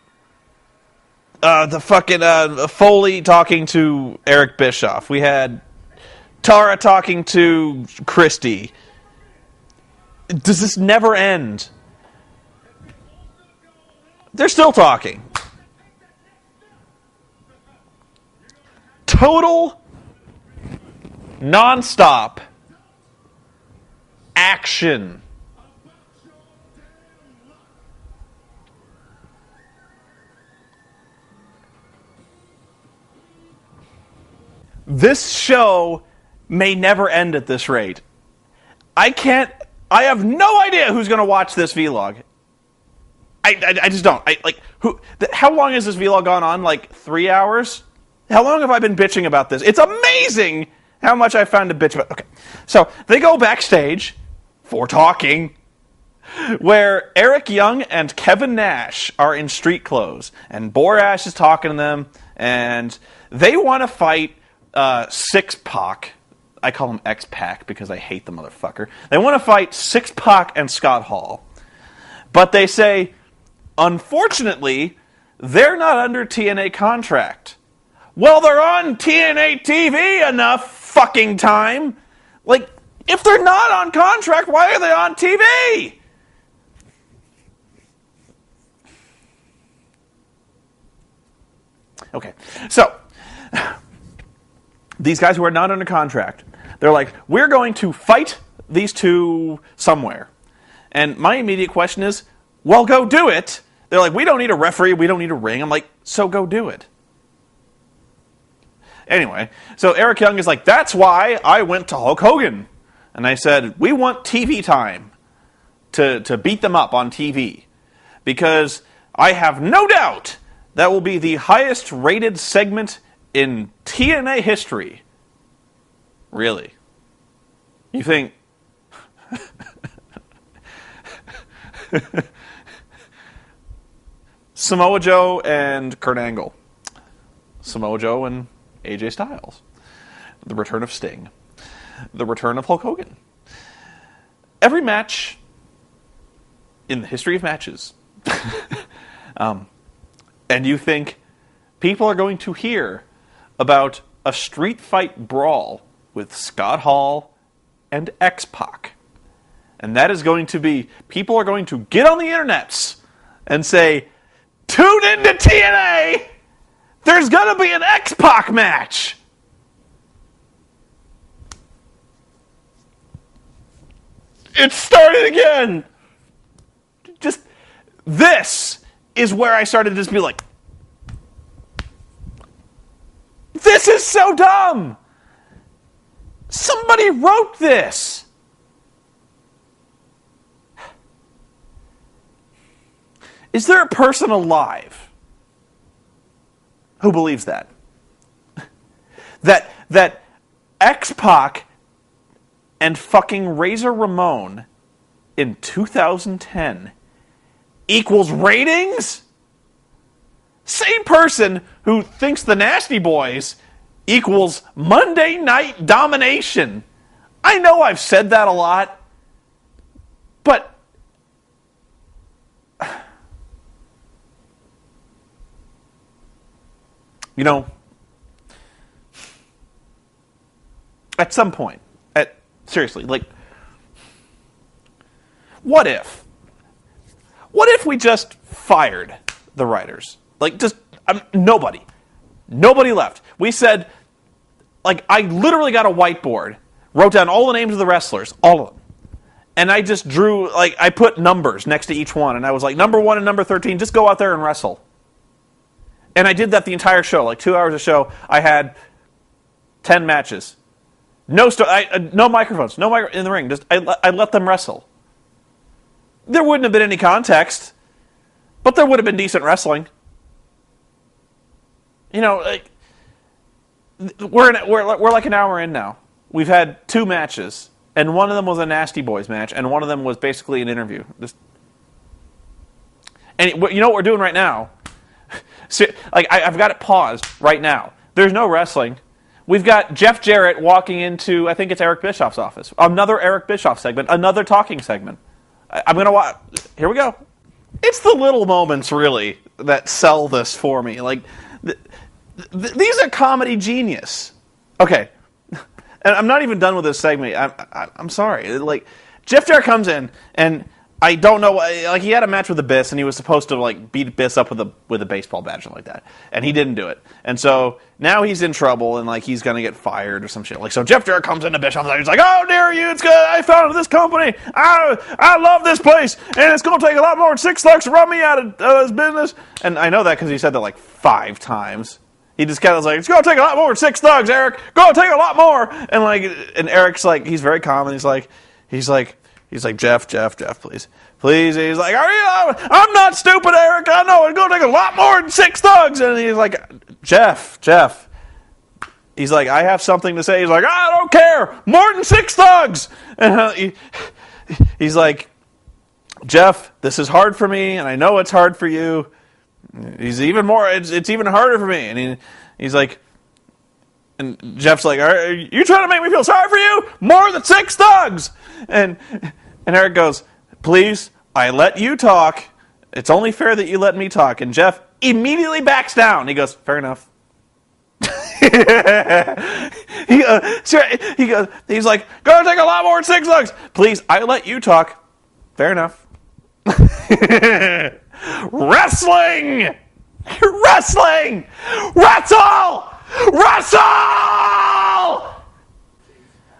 fucking Foley talking to Eric Bischoff. We had Tara talking to Christy. Does this never end? They're still talking. Total, non-stop action. This show may never end at this rate. I have no idea who's going to watch this vlog. I just don't. How long has this vlog gone on? Like 3 hours? How long have I been bitching about this? It's amazing how much I found to bitch about. Okay, so they go backstage for talking, where Eric Young and Kevin Nash are in street clothes, and Borash is talking to them, and they want to fight Six-Pac. I call him X-Pac because I hate the motherfucker. They want to fight Six-Pac and Scott Hall. But they say, unfortunately, they're not under TNA contract. Well, they're on TNA TV enough fucking time. Like, if they're not on contract, why are they on TV? Okay, so these guys who are not under contract, they're like, we're going to fight these two somewhere. And my immediate question is, well, go do it. They're like, we don't need a referee, we don't need a ring. I'm like, so go do it. Anyway, so Eric Young is like, that's why I went to Hulk Hogan. And I said, we want TV time to beat them up on TV. Because I have no doubt that will be the highest rated segment in TNA history. Really? You think... Samoa Joe and Kurt Angle. Samoa Joe and AJ Styles. The return of Sting. The return of Hulk Hogan. Every match in the history of matches. And you think people are going to hear about a street fight brawl with Scott Hall and X-Pac. And that is going to be, people are going to get on the internets and say, tune into TNA! There's going to be an X-Pac match! It's started again! Just, this is where I started to just be like, this is so dumb! Somebody wrote this! Is there a person alive who believes that? That X-Pac and fucking Razor Ramon in 2010 equals ratings? Same person who thinks the Nasty Boys equals Monday Night Domination. I know I've said that a lot, but you know, at some point, seriously, like, what if we just fired the writers? Like, just, nobody left. We said, like, I literally got a whiteboard, wrote down all the names of the wrestlers, all of them. And I just drew, like, I put numbers next to each one, and I was like, number 1 and number 13, just go out there and wrestle. And I did that the entire show, like 2 hours of show. I had 10 matches. No microphones, in the ring. Just I let them wrestle. There wouldn't have been any context, but there would have been decent wrestling. You know, like, we're like an hour in now. We've had 2 matches, and one of them was a Nasty Boys match, and one of them was basically an interview. And you know what we're doing right now? So, like, I've got it paused right now. There's no wrestling. we've got Jeff Jarrett walking into, I think it's Eric Bischoff's office. Another Eric Bischoff segment, another talking segment. I'm going to watch. Here we go. It's the little moments, really, that sell this for me. Like, these are comedy genius. Okay. And I'm not even done with this segment. I'm sorry. Like, Jeff Jarrett comes in, and I don't know. Like, he had a match with Abyss, and he was supposed to like beat Abyss up with a baseball bat or something like that, and he didn't do it. And so now he's in trouble, and like he's gonna get fired or some shit. Like, so Jeff Jarrett comes into Bischoff, and he's like, "Oh, dare you? It's good. I founded this company. I love this place, and it's gonna take a lot more than $6 to run me out of this business." And I know that because he said that like 5 times. He just kind of was like, "It's gonna take a lot more than $6, Eric. Gonna take a lot more." And Eric's like, he's very calm, and he's like, Jeff, please. He's like, I'm not stupid, Eric. I know it's gonna take a lot more than $6. And he's like, Jeff. He's like, I have something to say. He's like, I don't care. More than $6. And he's like, Jeff, this is hard for me, and I know it's hard for you. It's even harder for me. And he's like, and Jeff's like, are you trying to make me feel sorry for you? More than $6. And Eric goes, please, I let you talk. It's only fair that you let me talk. And Jeff immediately backs down. He goes, fair enough. He's like, gonna take a lot more than $6. Please, I let you talk. Fair enough. Wrestling! Wrestle!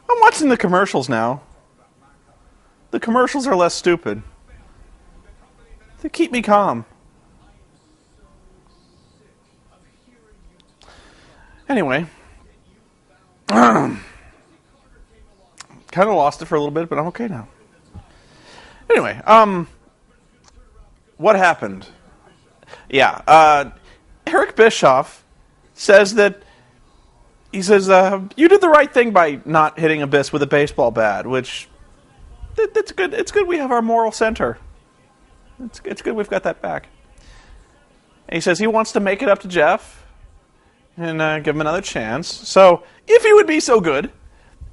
I'm watching the commercials now. The commercials are less stupid. They keep me calm. Anyway. Kind of lost it for a little bit, but I'm okay now. Anyway, what happened? Yeah, Eric Bischoff says that you did the right thing by not hitting Abyss with a baseball bat, which that's good. It's good we have our moral center. It's good we've got that back. And he says he wants to make it up to Jeff and give him another chance. So if he would be so good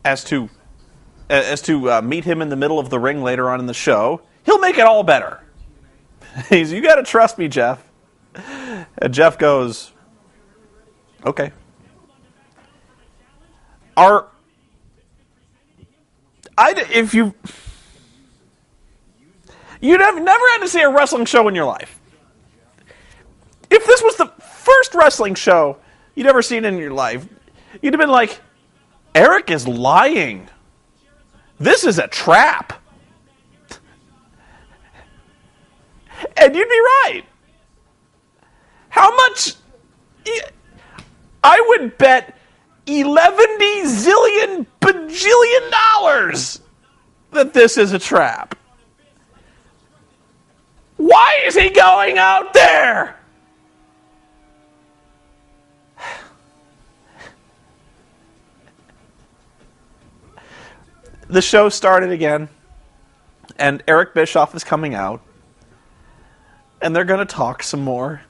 as to meet him in the middle of the ring later on in the show, he'll make it all better. You got to trust me, Jeff. And Jeff goes, okay. You'd have never had to see a wrestling show in your life. If this was the first wrestling show you'd ever seen in your life, you'd have been like, Eric is lying. This is a trap. And you'd be right. How much? I would bet 11 zillion bajillion dollars that this is a trap. Why is he going out there? The show started again, and Eric Bischoff is coming out, and they're going to talk some more.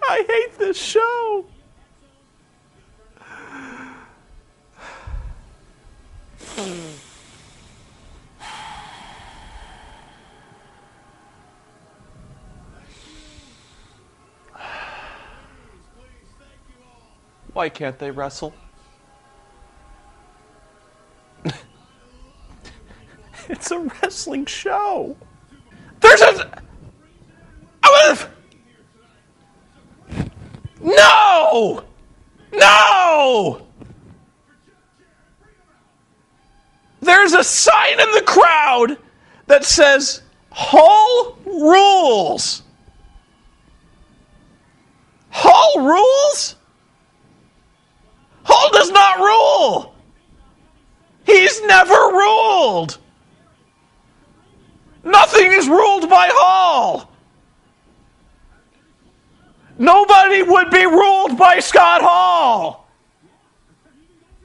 I hate this show. Why can't they wrestle? It's a wrestling show. There's a... No! No! There's a sign in the crowd that says, Hall rules. Hall rules? Hall does not rule. He's never ruled. Nothing is ruled by Hall. Nobody would be ruled by Scott Hall.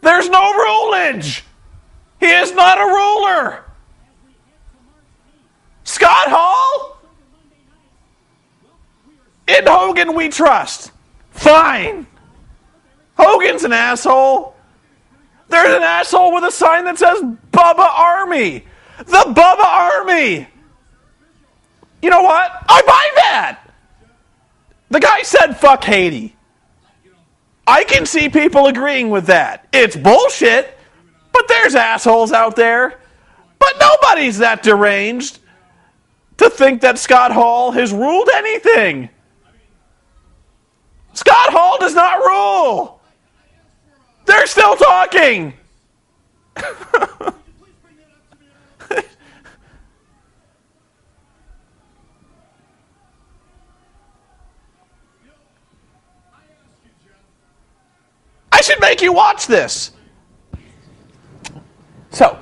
There's no rulage. He is not a ruler. Scott Hall? In Hogan we trust. Fine. Hogan's an asshole. There's an asshole with a sign that says Bubba Army. The Bubba Army. You know what? I buy that. The guy said fuck Haiti. I can see people agreeing with that. It's bullshit, but there's assholes out there. But nobody's that deranged to think that Scott Hall has ruled anything. Scott Hall does not rule. They're still talking. I should make you watch this. So,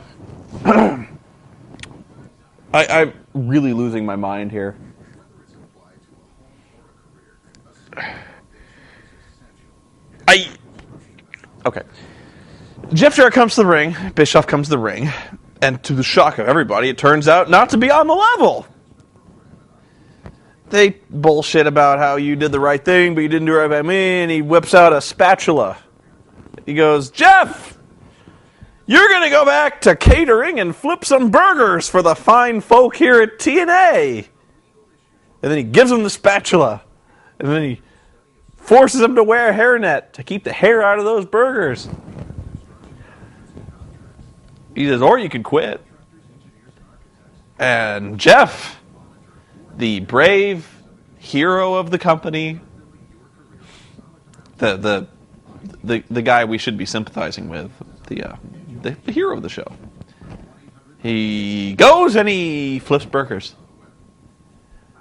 I'm really losing my mind here. Okay. Jeff Jarrett comes to the ring, Bischoff comes to the ring, and to the shock of everybody, it turns out not to be on the level. They bullshit about how you did the right thing, but you didn't do it right by me, and he whips out a spatula. He goes, Jeff, you're going to go back to catering and flip some burgers for the fine folk here at TNA. And then he gives him the spatula, and then he forces him to wear a hairnet to keep the hair out of those burgers. He says, or you could quit. And Jeff, the brave hero of the company, the guy we should be sympathizing with, the hero of the show, he goes and he flips burgers.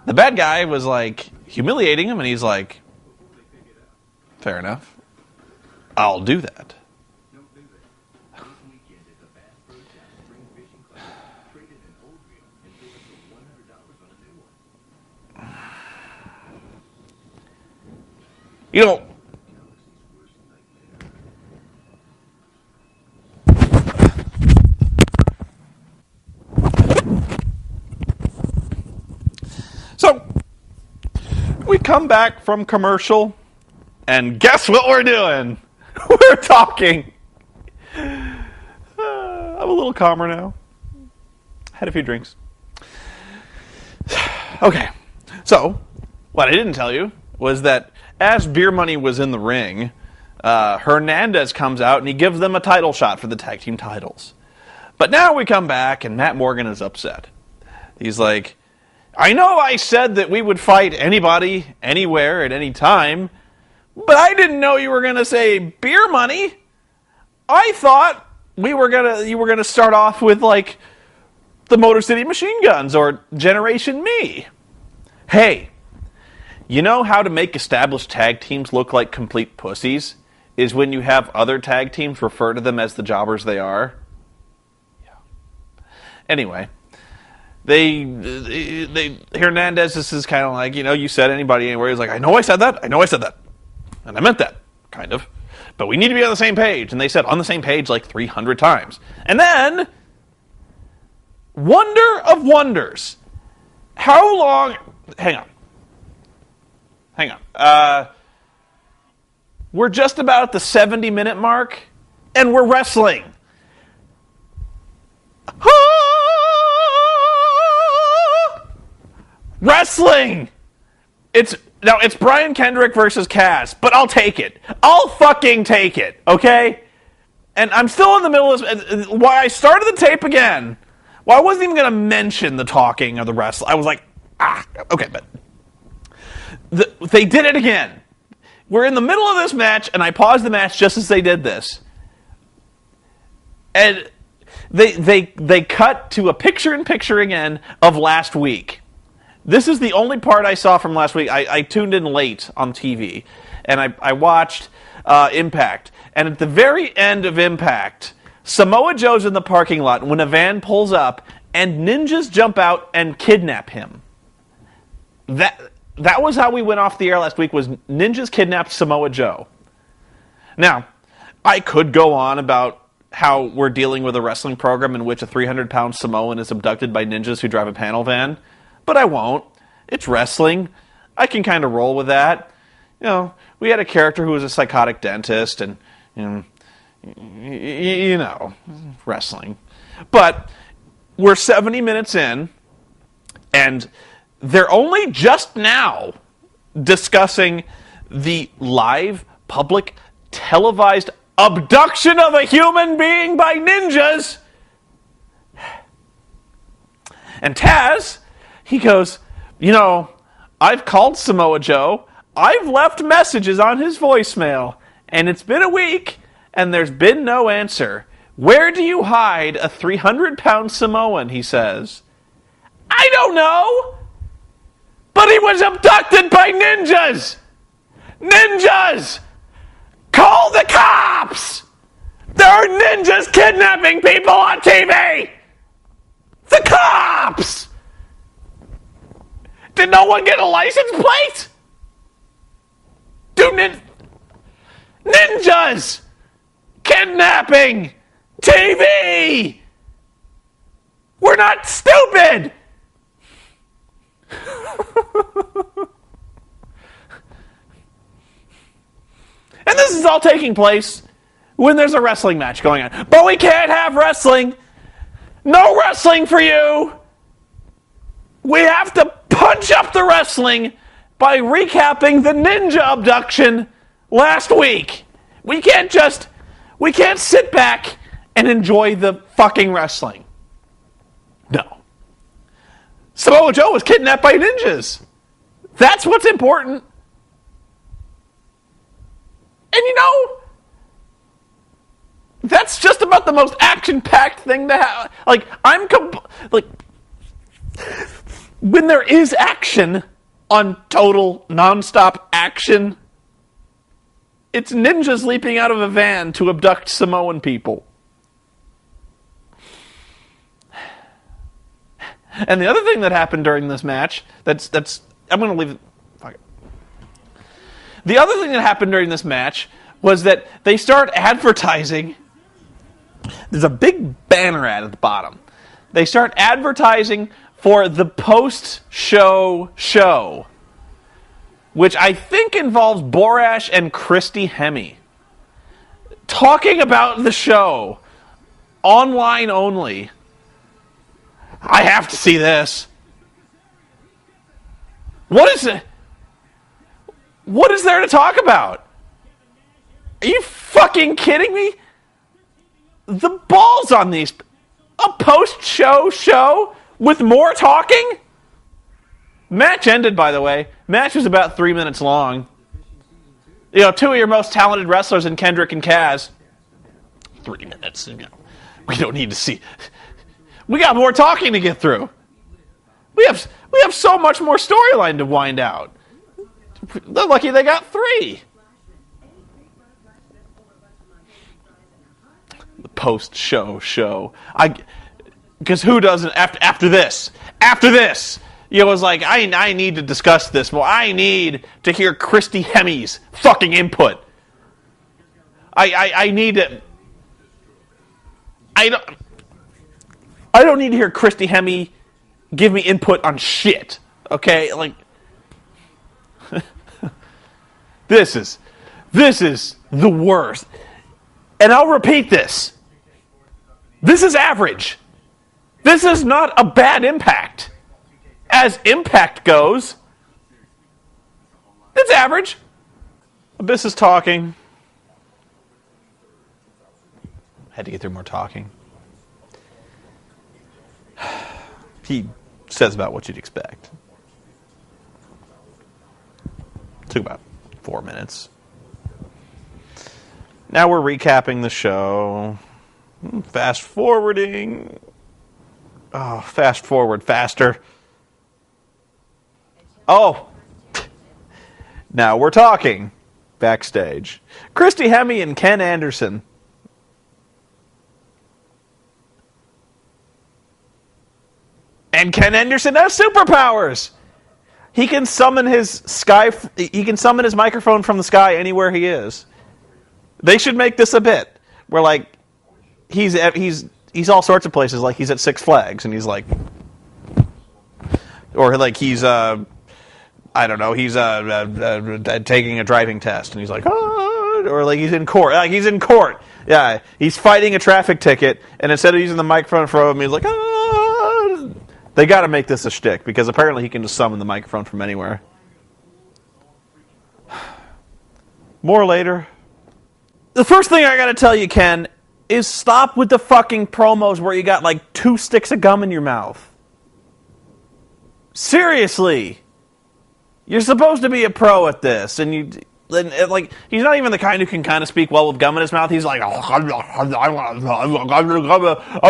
The bad guy was like humiliating him, and he's like, fair enough. I'll do that. You know, so we come back from commercial, and guess what we're doing? We're talking. I'm a little calmer now. Had a few drinks. Okay, so what I didn't tell you was that as Beer Money was in the ring, Hernandez comes out and he gives them a title shot for the tag team titles. But now we come back and Matt Morgan is upset. He's like, I know I said that we would fight anybody, anywhere, at any time, but I didn't know you were going to say Beer Money. I thought you were gonna start off with like the Motor City Machine Guns or Generation Me. Hey, you know how to make established tag teams look like complete pussies is when you have other tag teams refer to them as the jobbers they are. Yeah. Anyway, Hernandez, this is kind of like, you know, you said anybody anywhere. He's like, I know I said that. And I meant that, kind of. But we need to be on the same page. And they said on the same page like 300 times. And then, wonder of wonders. How long... Hang on. We're just about at the 70-minute mark, and we're wrestling. Wrestling! It's Brian Kendrick versus Cass, but I'll take it. I'll fucking take it, okay? And I'm still in the middle of this. Why I started the tape again. Well, I wasn't even going to mention the talking or the wrestling. I was like, okay, but... they did it again. We're in the middle of this match, and I paused the match just as they did this. And they cut to a picture-in-picture again of last week. This is the only part I saw from last week. I tuned in late on TV, and I watched Impact. And at the very end of Impact, Samoa Joe's in the parking lot when a van pulls up, and ninjas jump out and kidnap him. That was how we went off the air last week, was ninjas kidnapped Samoa Joe. Now, I could go on about how we're dealing with a wrestling program in which a 300-pound Samoan is abducted by ninjas who drive a panel van, but I won't. It's wrestling. I can kind of roll with that. We had a character who was a psychotic dentist, and wrestling. But we're 70 minutes in, and they're only just now discussing the live, public, televised abduction of a human being by ninjas. And Taz, he goes, I've called Samoa Joe. I've left messages on his voicemail, and it's been a week, and there's been no answer. Where do you hide a 300-pound Samoan, he says. I don't know, but he was abducted by ninjas. Ninjas! Call the cops! There are ninjas kidnapping people on TV! The cops! Did no one get a license plate? Ninjas! Kidnapping! TV! We're not stupid! And this is all taking place when there's a wrestling match going on. But we can't have wrestling. No wrestling for you. We have to punch up the wrestling by recapping the ninja abduction last week. We can't sit back and enjoy the fucking wrestling. No. Samoa Joe was kidnapped by ninjas. That's what's important. And that's just about the most action-packed thing to have. When there is action on total non-stop action, it's ninjas leaping out of a van to abduct Samoan people. And the other thing that happened during this match, I'm going to leave it. Fuck it. The other thing that happened during this match was that they start advertising. There's a big banner ad at the bottom. They start advertising for the post-show show, which I think involves Borash and Christy Hemme talking about the show, online only. I have to see this. What is it? What is there to talk about? Are you fucking kidding me? The balls on these. A post-show show with more talking? Match ended, by the way. Match was about 3 minutes long. Two of your most talented wrestlers in Kendrick and Kaz. 3 minutes. We don't need to see. We got more talking to get through. We have so much more storyline to wind out. They're lucky they got 3. The post-show show. Because who doesn't after this? After this, it was like I need to discuss this more. I need to hear Christy Hemme's fucking input. I need to. I don't need to hear Christy Hemme give me input on shit. Okay, this is the worst. And I'll repeat this. This is average. This is not a bad Impact. As Impact goes, it's average. Abyss is talking. Had to get through more talking. He says about what you'd expect. Took about 4 minutes. Now we're recapping the show. Fast forwarding. Oh, fast forward faster. Oh. Now we're talking. Backstage. Christy Hemme and Ken Anderson. And Ken Anderson has superpowers. He can summon his microphone from the sky anywhere he is. They should make this a bit. Where he's all sorts of places. Like he's at Six Flags, and he's like, or like he's I don't know, he's taking a driving test, and he's like, or like he's in court. Like he's in court. Yeah, he's fighting a traffic ticket, and instead of using the microphone in front of him, he's like, They got to make this a shtick, because apparently he can just summon the microphone from anywhere. More later. The first thing I got to tell you, Ken, is stop with the fucking promos where you got like 2 sticks of gum in your mouth. Seriously. You're supposed to be a pro at this, and like, he's not even the kind who can kind of speak well with gum in his mouth. He's like, I'm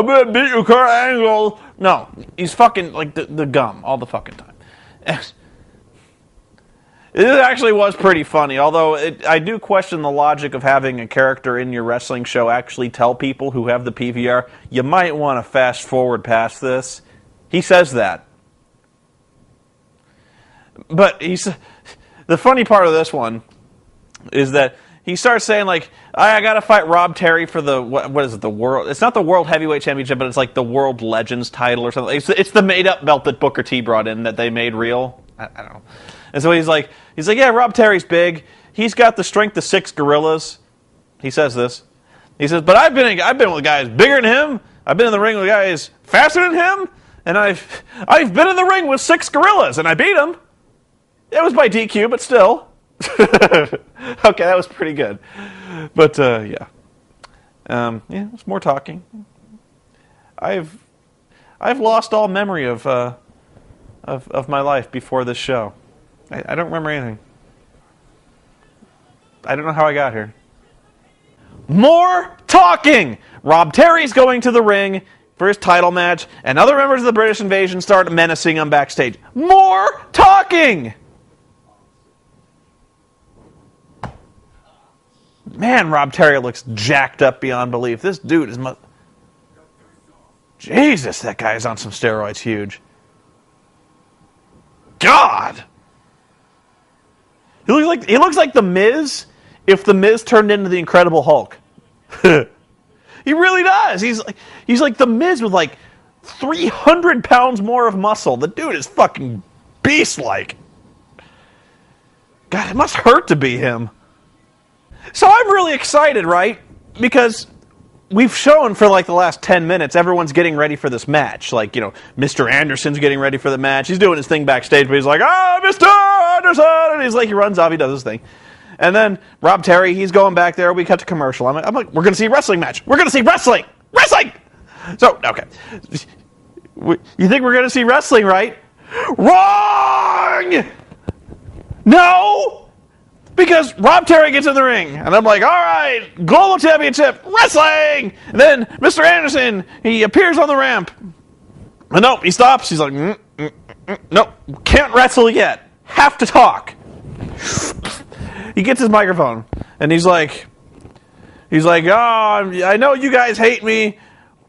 gonna beat you, Kurt Angle. No, he's fucking like the gum all the fucking time. It actually was pretty funny, although I do question the logic of having a character in your wrestling show actually tell people who have the PVR, you might want to fast forward past this. He says that. But the funny part of this one is that he starts saying, like, I got to fight Rob Terry for the, what is it, the world, it's not the World Heavyweight Championship, but it's like the World Legends title or something. It's the made-up belt that Booker T brought in that they made real. I don't know. And so he's like, yeah, Rob Terry's big. He's got the strength of 6 gorillas. He says this. He says, but I've been with guys bigger than him. I've been in the ring with guys faster than him. And I've been in the ring with 6 gorillas, and I beat him. It was by DQ, but still. Okay, that was pretty good. But, yeah. Yeah, it's more talking. I've lost all memory of my life before this show. I don't remember anything. I don't know how I got here. More talking! Rob Terry's going to the ring for his title match, and other members of the British Invasion start menacing him backstage. More talking! Man, Rob Terry looks jacked up beyond belief. This dude is... Jesus, that guy is on some steroids huge. God! He looks like The Miz if The Miz turned into the Incredible Hulk. He really does. He's like The Miz with like 300 pounds more of muscle. The dude is fucking beast-like. God, it must hurt to be him. So I'm really excited, right? Because we've shown for like the last 10 minutes everyone's getting ready for this match. Like, you know, Mr. Anderson's getting ready for the match. He's doing his thing backstage, but he's like, Mr. Anderson! And he's like, he runs off, he does his thing. And then Rob Terry, he's going back there. We cut to commercial. I'm like, we're going to see a wrestling match. We're going to see wrestling! Wrestling! So, okay. You think we're going to see wrestling, right? Wrong! No! Because Rob Terry gets in the ring, and I'm like, all right, Global Championship, wrestling! And then Mr. Anderson, he appears on the ramp. And nope, he stops. He's like, nope, can't wrestle yet. Have to talk. He gets his microphone, and he's like, oh, I know you guys hate me,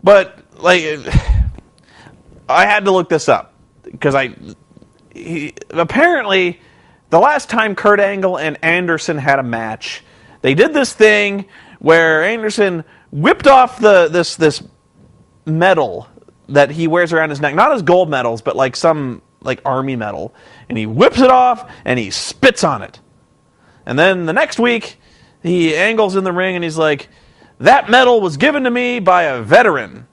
but, like, I had to look this up. Because apparently... The last time Kurt Angle and Anderson had a match, they did this thing where Anderson whipped off this medal that he wears around his neck. Not his gold medals, but like some like army medal. And he whips it off and he spits on it. And then the next week, he Angle's in the ring and he's like, that medal was given to me by a veteran.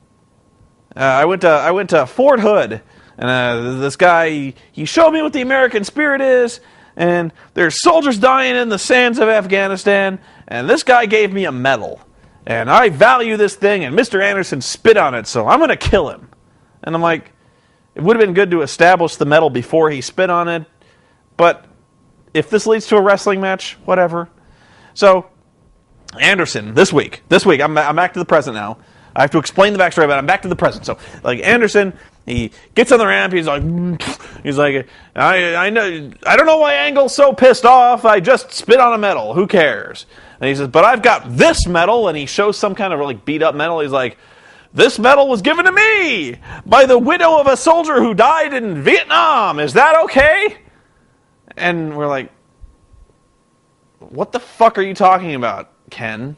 I went to Fort Hood, and this guy, he showed me what the American spirit is. And there's soldiers dying in the sands of Afghanistan, and this guy gave me a medal. And I value this thing, and Mr. Anderson spit on it, so I'm going to kill him. And I'm like, it would have been good to establish the medal before he spit on it, but if this leads to a wrestling match, whatever. So, Anderson, this week, I'm back to the present now. I have to explain the backstory, but I'm back to the present. So, like, Anderson, he gets on the ramp, he's like, I don't know why Angle's so pissed off, I just spit on a medal, who cares? And he says, but I've got this medal, and he shows some kind of like beat up medal. He's like, this medal was given to me by the widow of a soldier who died in Vietnam, is that okay? And we're like, what the fuck are you talking about, Ken?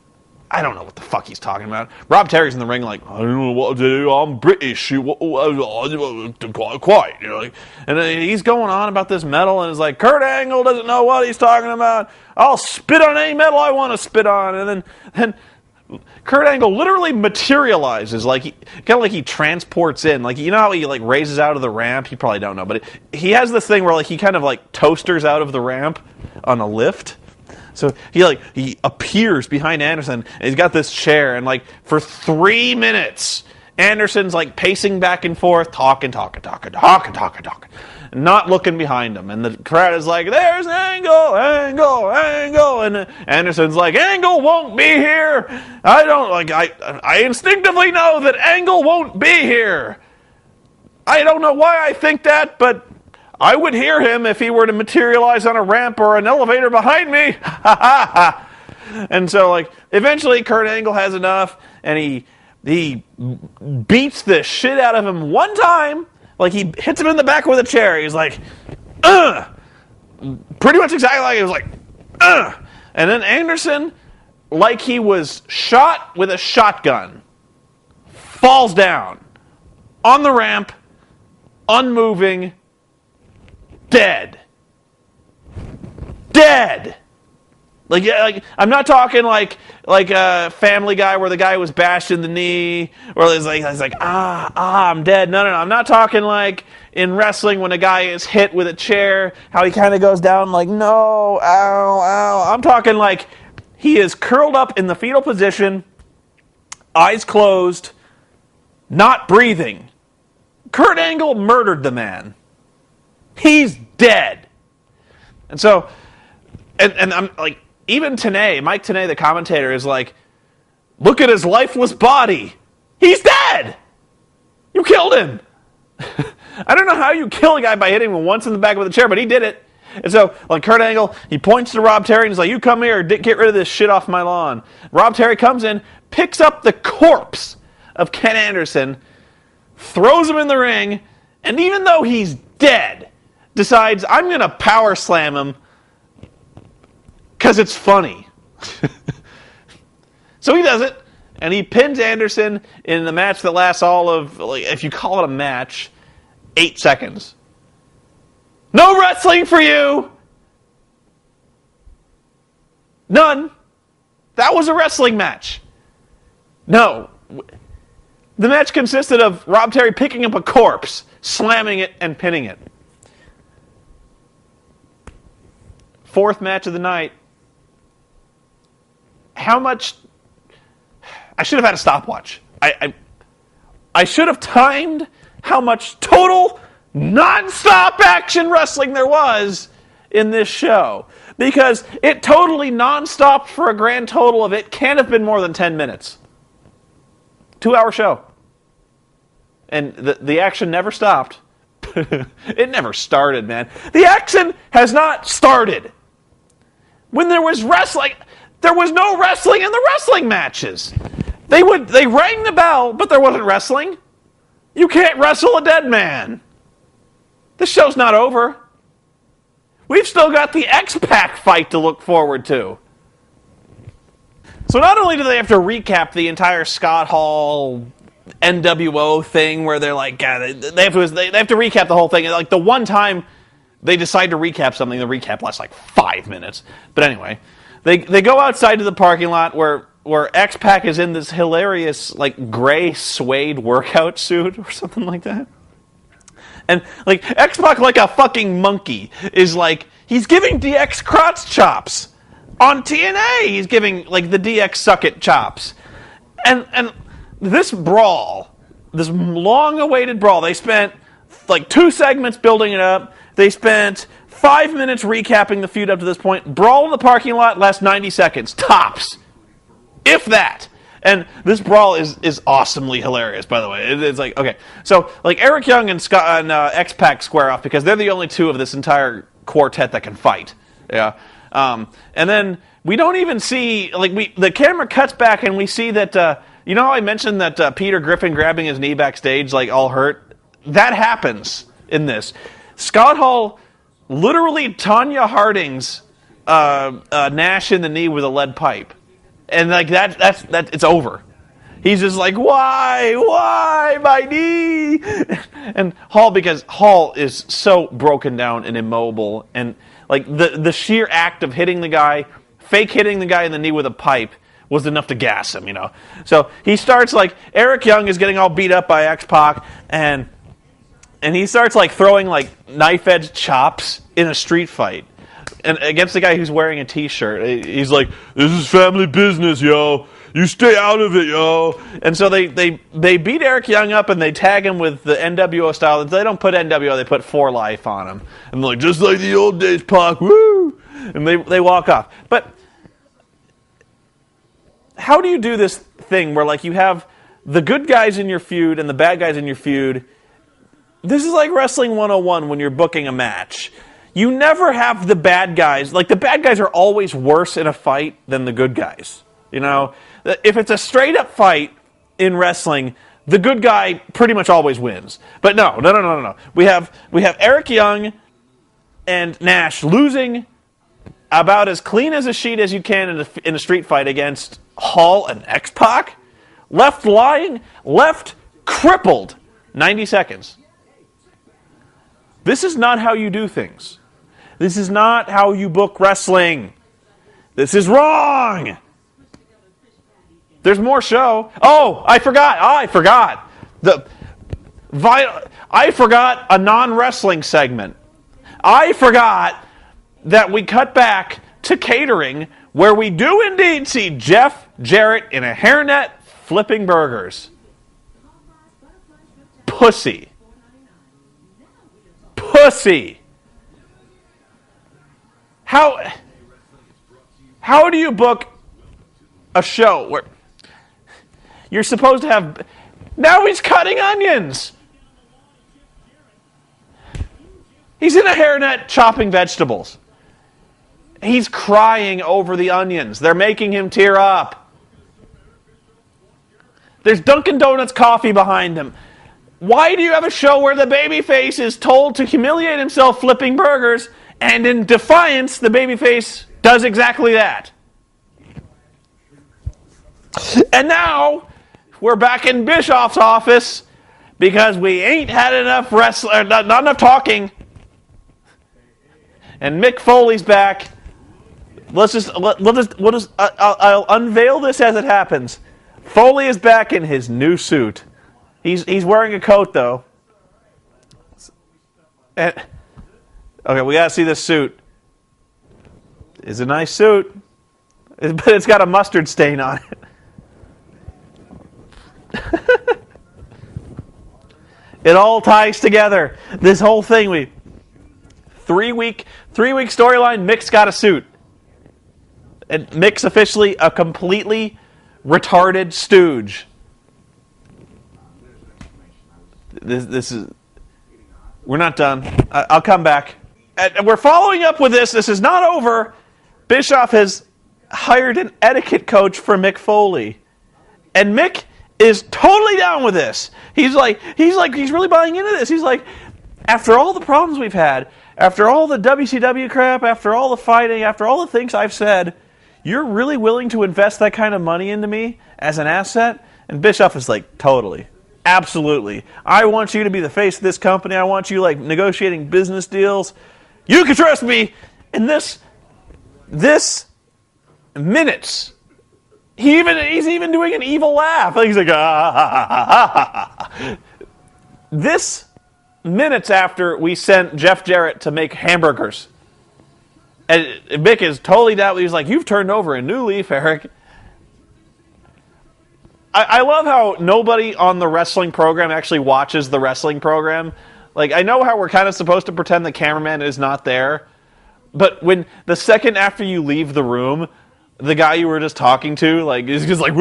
I don't know what the fuck he's talking about. Rob Terry's in the ring like, I don't know what to do. I'm British. Quiet. You know, like, and then he's going on about this metal, and it's like, Kurt Angle doesn't know what he's talking about. I'll spit on any metal I want to spit on. And then Kurt Angle literally materializes, like kind of like he transports in, like you know how he like raises out of the ramp. You probably don't know, but he has this thing where like he kind of like toasters out of the ramp on a lift. So he appears behind Anderson, and he's got this chair, and like for 3 minutes, Anderson's like pacing back and forth, talking, not looking behind him, and the crowd is like, "There's Angle," and Anderson's like, "Angle won't be here. I instinctively know that Angle won't be here. I don't know why I think that, but I would hear him if he were to materialize on a ramp or an elevator behind me." And so, like, eventually Kurt Angle has enough, and he beats the shit out of him one time. Like, he hits him in the back with a chair. He's like, ugh! Pretty much exactly like he was like, ugh! And then Anderson, like he was shot with a shotgun, falls down on the ramp, unmoving, dead. Like I'm not talking like a Family Guy where the guy was bashed in the knee, or he's like I'm dead. No, I'm not talking like in wrestling when a guy is hit with a chair, how he kind of goes down like no, ow. I'm talking like he is curled up in the fetal position, eyes closed, not breathing. Kurt Angle murdered the man. He's dead. And so, and I'm like, even Tenay, Mike Tenay, the commentator, is like, look at his lifeless body. He's dead. You killed him. I don't know how you kill a guy by hitting him once in the back with a chair, but he did it. And so, like Kurt Angle, he points to Rob Terry and he's like, you come here, get rid of this shit off my lawn. Rob Terry comes in, picks up the corpse of Ken Anderson, throws him in the ring, and even though he's dead, decides, I'm going to power slam him because it's funny. So he does it, and he pins Anderson in the match that lasts all of, like, if you call it a match, 8 seconds. No wrestling for you! None. That was a wrestling match. No. The match consisted of Rob Terry picking up a corpse, slamming it, and pinning it. Fourth match of the night. How much... I should have had a stopwatch. I should have timed how much total non-stop action wrestling there was in this show. Because it totally non-stopped for a grand total of it can't have been more than 10 minutes. 2-hour show. And the action never stopped. It never started, man. The action has not started. When there was wrestling, there was no wrestling in the wrestling matches. They rang the bell, but there wasn't wrestling. You can't wrestle a dead man. This show's not over. We've still got the X-Pac fight to look forward to. So not only do they have to recap the entire Scott Hall NWO thing where they're like, God, they have to recap the whole thing. Like the one time they decide to recap something, the recap lasts like 5 minutes. But anyway, they go outside to the parking lot where X-Pac is in this hilarious like gray suede workout suit or something like that. And like X-Pac, like a fucking monkey, is like, he's giving DX crotch chops. On TNA, he's giving like the DX suck it chops. And this brawl, this long-awaited brawl, they spent like 2 segments building it up. They spent 5 minutes recapping the feud up to this point. Brawl in the parking lot lasts 90 seconds, tops. If that. And this brawl is awesomely hilarious, by the way. It's like, okay. So, like, Eric Young and X-Pac square off because they're the only two of this entire quartet that can fight. Yeah. And then we don't even see, like, the camera cuts back and we see that, you know how I mentioned that Peter Griffin grabbing his knee backstage, like, all hurt? That happens in this. Scott Hall literally Tanya Harding's Nash in the knee with a lead pipe. And like that's it's over. He's just like, why my knee? And because Hall is so broken down and immobile, and like the sheer act of hitting the guy, fake hitting the guy in the knee with a pipe was enough to gas him, So he starts like, Eric Young is getting all beat up by X-Pac, and he starts like throwing like knife edge chops in a street fight. And against the guy who's wearing a t-shirt. He's like, this is family business, yo. You stay out of it, yo. And so they beat Eric Young up and they tag him with the NWO style. They don't put NWO, they put For Life on him. And they're like, just like the old days, Pac, woo! And they walk off. But how do you do this thing where like you have the good guys in your feud and the bad guys in your feud? This is like Wrestling 101 when you're booking a match. You never have the bad guys. Like, the bad guys are always worse in a fight than the good guys. If it's a straight-up fight in wrestling, the good guy pretty much always wins. But no. We have Eric Young and Nash losing about as clean as a sheet as you can in a street fight against Hall and X-Pac. Left lying, left crippled. 90 seconds. This is not how you do things. This is not how you book wrestling. This is wrong. There's more show. Oh, I forgot. I forgot a non-wrestling segment. I forgot that we cut back to catering, where we do indeed see Jeff Jarrett in a hairnet flipping burgers. Pussy. How do you book a show where you're supposed to have... Now he's cutting onions. He's in a hairnet chopping vegetables. He's crying over the onions. They're making him tear up. There's Dunkin' Donuts coffee behind him. Why do you have a show where the babyface is told to humiliate himself flipping burgers, and in defiance, the babyface does exactly that? And now, we're back in Bischoff's office because we ain't had enough not enough talking. And Mick Foley's back. I'll unveil this as it happens. Foley is back in his new suit. He's wearing a coat, though. Okay, we gotta see this suit. It's a nice suit, but it's got a mustard stain on it. It all ties together. This whole thing, three-week storyline. Mick's got a suit, and Mick's officially a completely retarded stooge. This is... We're not done. I'll come back. And we're following up with this. This is not over. Bischoff has hired an etiquette coach for Mick Foley. And Mick is totally down with this. He's really buying into this. He's like, after all the problems we've had, after all the WCW crap, after all the fighting, after all the things I've said, you're really willing to invest that kind of money into me as an asset? And Bischoff is like, totally. Absolutely. I want you to be the face of this company. I want you like negotiating business deals. You can trust me. And this minutes. He's even doing an evil laugh. He's like, ah. This minutes after we sent Jeff Jarrett to make hamburgers. And Mick is totally down. He's like, you've turned over a new leaf, Eric. I love how nobody on the wrestling program actually watches the wrestling program. Like, I know how we're kind of supposed to pretend the cameraman is not there, but when the second after you leave the room, the guy you were just talking to, like, is just like, I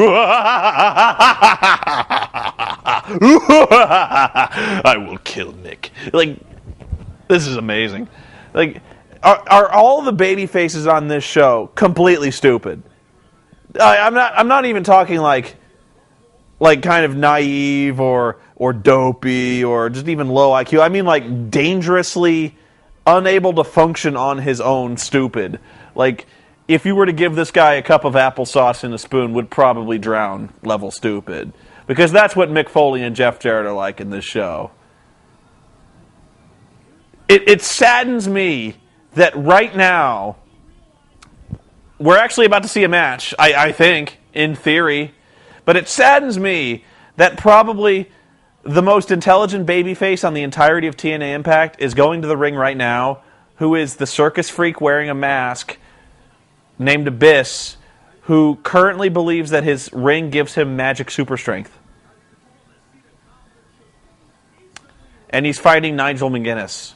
will kill Mick. Like, this is amazing. Like, are all the baby faces on this show completely stupid? I'm not even talking like kind of naive or dopey or just even low IQ. I mean like dangerously unable to function on his own stupid. Like if you were to give this guy a cup of applesauce in a spoon, would probably drown level stupid. Because that's what Mick Foley and Jeff Jarrett are like in this show. It saddens me that right now, we're actually about to see a match, I think, in theory. But it saddens me that probably the most intelligent babyface on the entirety of TNA Impact is going to the ring right now, who is the circus freak wearing a mask named Abyss, who currently believes that his ring gives him magic super strength. And he's fighting Nigel McGuinness.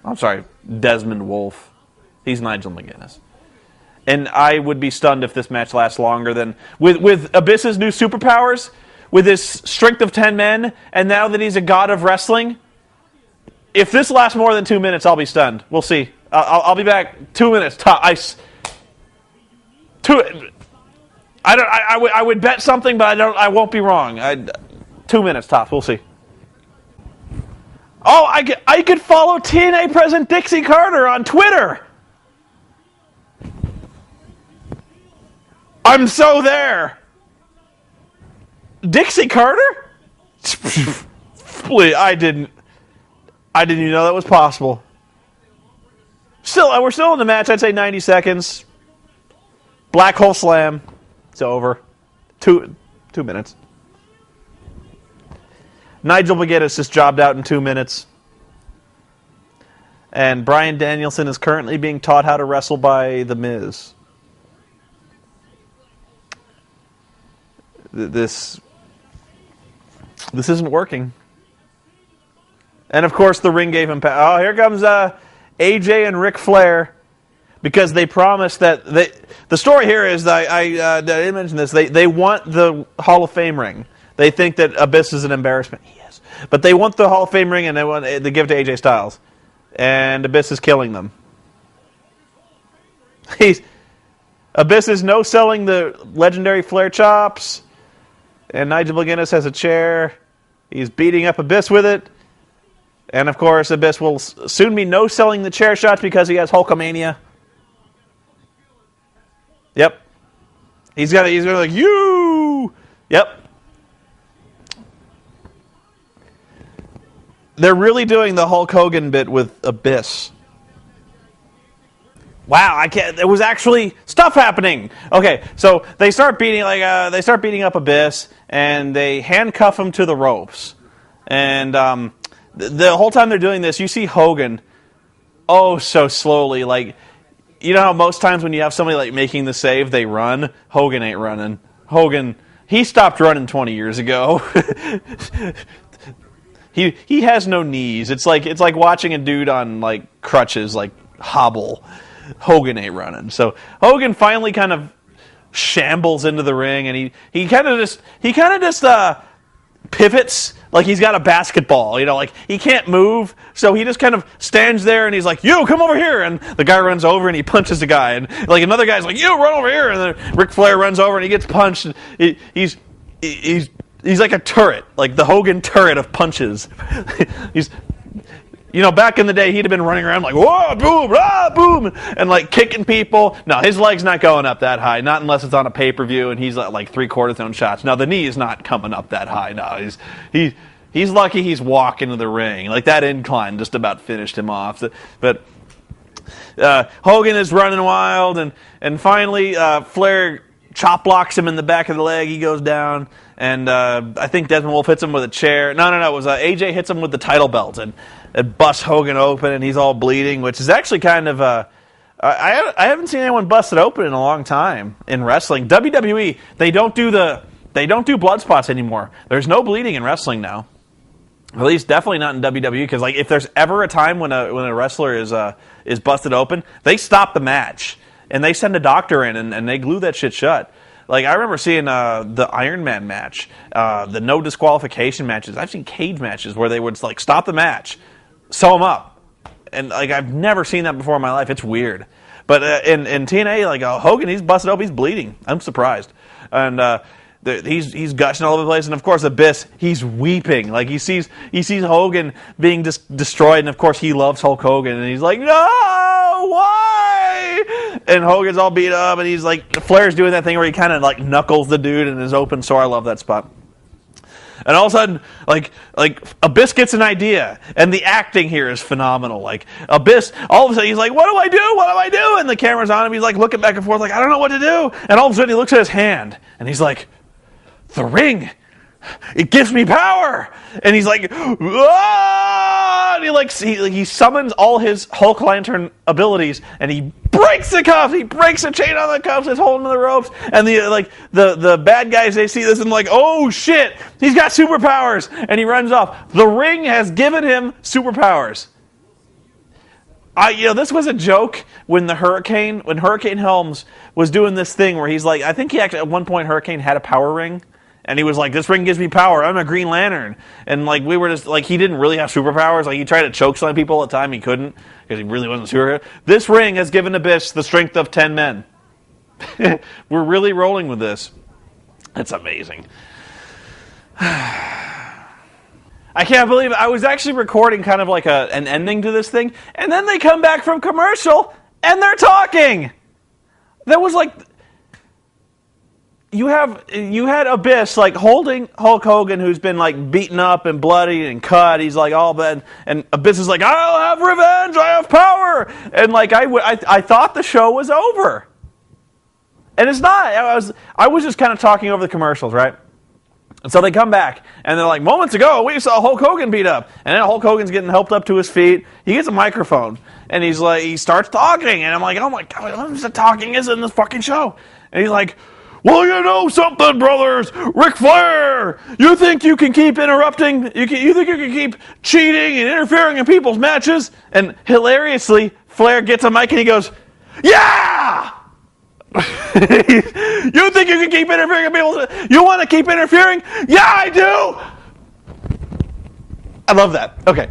I'm sorry, Desmond Wolfe. He's Nigel McGuinness. And I would be stunned if this match lasts longer than... With Abyss's new superpowers, with his strength of 10 men, and now that he's a god of wrestling, if this lasts more than 2 minutes, I'll be stunned. We'll see. I'll be back. 2 minutes. I would bet something, but I won't be wrong. 2 minutes tops. We'll see. Oh, I could follow TNA President Dixie Carter on Twitter. I'm so there. Dixie Carter? I didn't even know that was possible. We're still in the match. I'd say 90 seconds. Black hole slam. It's over. 2 minutes. Nigel McGuinness is jobbed out in 2 minutes. And Bryan Danielson is currently being taught how to wrestle by The Miz. This isn't working. And of course the ring gave him... Oh, here comes AJ and Ric Flair. Because they promised that... The story here is, I didn't mention this, they want the Hall of Fame ring. They think that Abyss is an embarrassment. He is. But they want the Hall of Fame ring and they give it to AJ Styles. And Abyss is killing them. Abyss is no-selling the legendary Flair chops. And Nigel McGuinness has a chair. He's beating up Abyss with it. And of course, Abyss will soon be no-selling the chair shots because he has Hulkamania. Yep. He's gonna like, you! Yep. They're really doing the Hulk Hogan bit with Abyss. Wow, I can't. There was actually stuff happening. Okay, so they start beating up Abyss, and they handcuff him to the ropes. And the whole time they're doing this, you see Hogan, oh so slowly. Like, you know how most times when you have somebody like making the save, they run. Hogan ain't running. Hogan, he stopped running 20 years ago. He has no knees. It's like watching a dude on like crutches like hobble. Hogan ain't running. So Hogan finally kind of shambles into the ring, and he kind of just pivots like he's got a basketball. You know, like he can't move, so he just kind of stands there, and he's like, "You come over here," and the guy runs over and he punches the guy, and like another guy's like, "You run over here," and then Ric Flair runs over and he gets punched. And he's like a turret, like the Hogan turret of punches. You know, back in the day, he'd have been running around like, whoa, boom, ah, boom, and like kicking people. No, his leg's not going up that high, not unless it's on a pay-per-view and he's like 3/4 zone shots. No, the knee is not coming up that high. No, he's lucky he's walking to the ring. Like that incline just about finished him off. But Hogan is running wild, and finally Flair chop blocks him in the back of the leg. He goes down, and I think Desmond Wolfe hits him with a chair. No, it was AJ hits him with the title belt, and it busts Hogan open, and he's all bleeding, which is actually kind of I haven't seen anyone busted open in a long time in wrestling. WWE, they don't do blood spots anymore. There's no bleeding in wrestling now. At least definitely not in WWE, because like if there's ever a time when a wrestler is busted open, they stop the match and they send a doctor in and they glue that shit shut. Like I remember seeing the Iron Man match, the no disqualification matches. I've seen cage matches where they would like stop the match, sew them up, and like I've never seen that before in my life. It's weird. But in TNA, like Hogan, he's busted open, he's bleeding. I'm surprised, and he's gushing all over the place. And of course, Abyss, he's weeping. Like he sees Hogan being destroyed, and of course he loves Hulk Hogan, and he's like, no, why? and Hogan's all beat up, and he's like, Flair's doing that thing where he kind of like knuckles the dude in his open sore. I love that spot. And all of a sudden, like Abyss gets an idea, and the acting here is phenomenal. Like Abyss, all of a sudden he's like, "What do I do? What do I do?" And the camera's on him. He's like looking back and forth, like, "I don't know what to do." And all of a sudden he looks at his hand, and he's like, "The ring, it gives me power." And he's like, "Ah!" And he summons all his Hulk Lantern abilities, and he breaks the cuffs. He breaks the chain on the cuffs that's holding the ropes. And the bad guys, they see this and like, "Oh shit, he's got superpowers!" And he runs off. The ring has given him superpowers. This was a joke when Hurricane Helms was doing this thing where he's like, I think he actually at one point Hurricane had a power ring. And he was like, "This ring gives me power. I'm a Green Lantern." And like we were just like, he didn't really have superpowers. Like he tried to choke slam people all the time. He couldn't because he really wasn't a superhero. This ring has given Abyss the strength of 10 men. We're really rolling with this. It's amazing. I can't believe it. I was actually recording kind of like an ending to this thing, and then they come back from commercial and they're talking. That was like. You had Abyss like holding Hulk Hogan, who's been like beaten up and bloody and cut. He's like all bad, and Abyss is like, "I'll have revenge. I have power." And like I thought the show was over, and it's not. I was just kind of talking over the commercials, right? And so they come back, and they're like, "Moments ago, we saw Hulk Hogan beat up," and then Hulk Hogan's getting helped up to his feet. He gets a microphone, and he starts talking, and I'm like, "Oh my God, what is the talking is in this fucking show?" And he's like, "Well, you know something, brothers, Ric Flair, you think you can keep interrupting, you think you can keep cheating and interfering in people's matches?" And hilariously, Flair gets a mic and he goes, "Yeah!" "You think you can keep interfering in people's, you want to keep interfering? Yeah, I do!" I love that. Okay.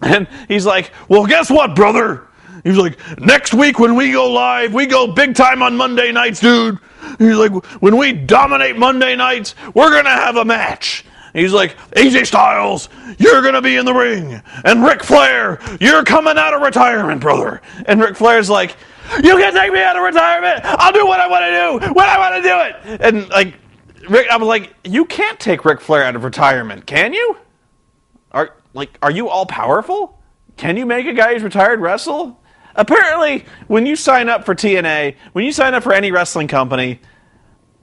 And he's like, "Well, guess what, brother?" He's like, "Next week when we go live, we go big time on Monday nights, dude." He's like, "When we dominate Monday nights, we're going to have a match." He's like, "AJ Styles, you're going to be in the ring. And Ric Flair, you're coming out of retirement, brother." And Ric Flair's like, "You can take me out of retirement. I'll do what I want to do when I want to do it." And like, I was like, you can't take Ric Flair out of retirement, can you? Are you all powerful? Can you make a guy who's retired wrestle? Apparently, when you sign up for TNA, when you sign up for any wrestling company,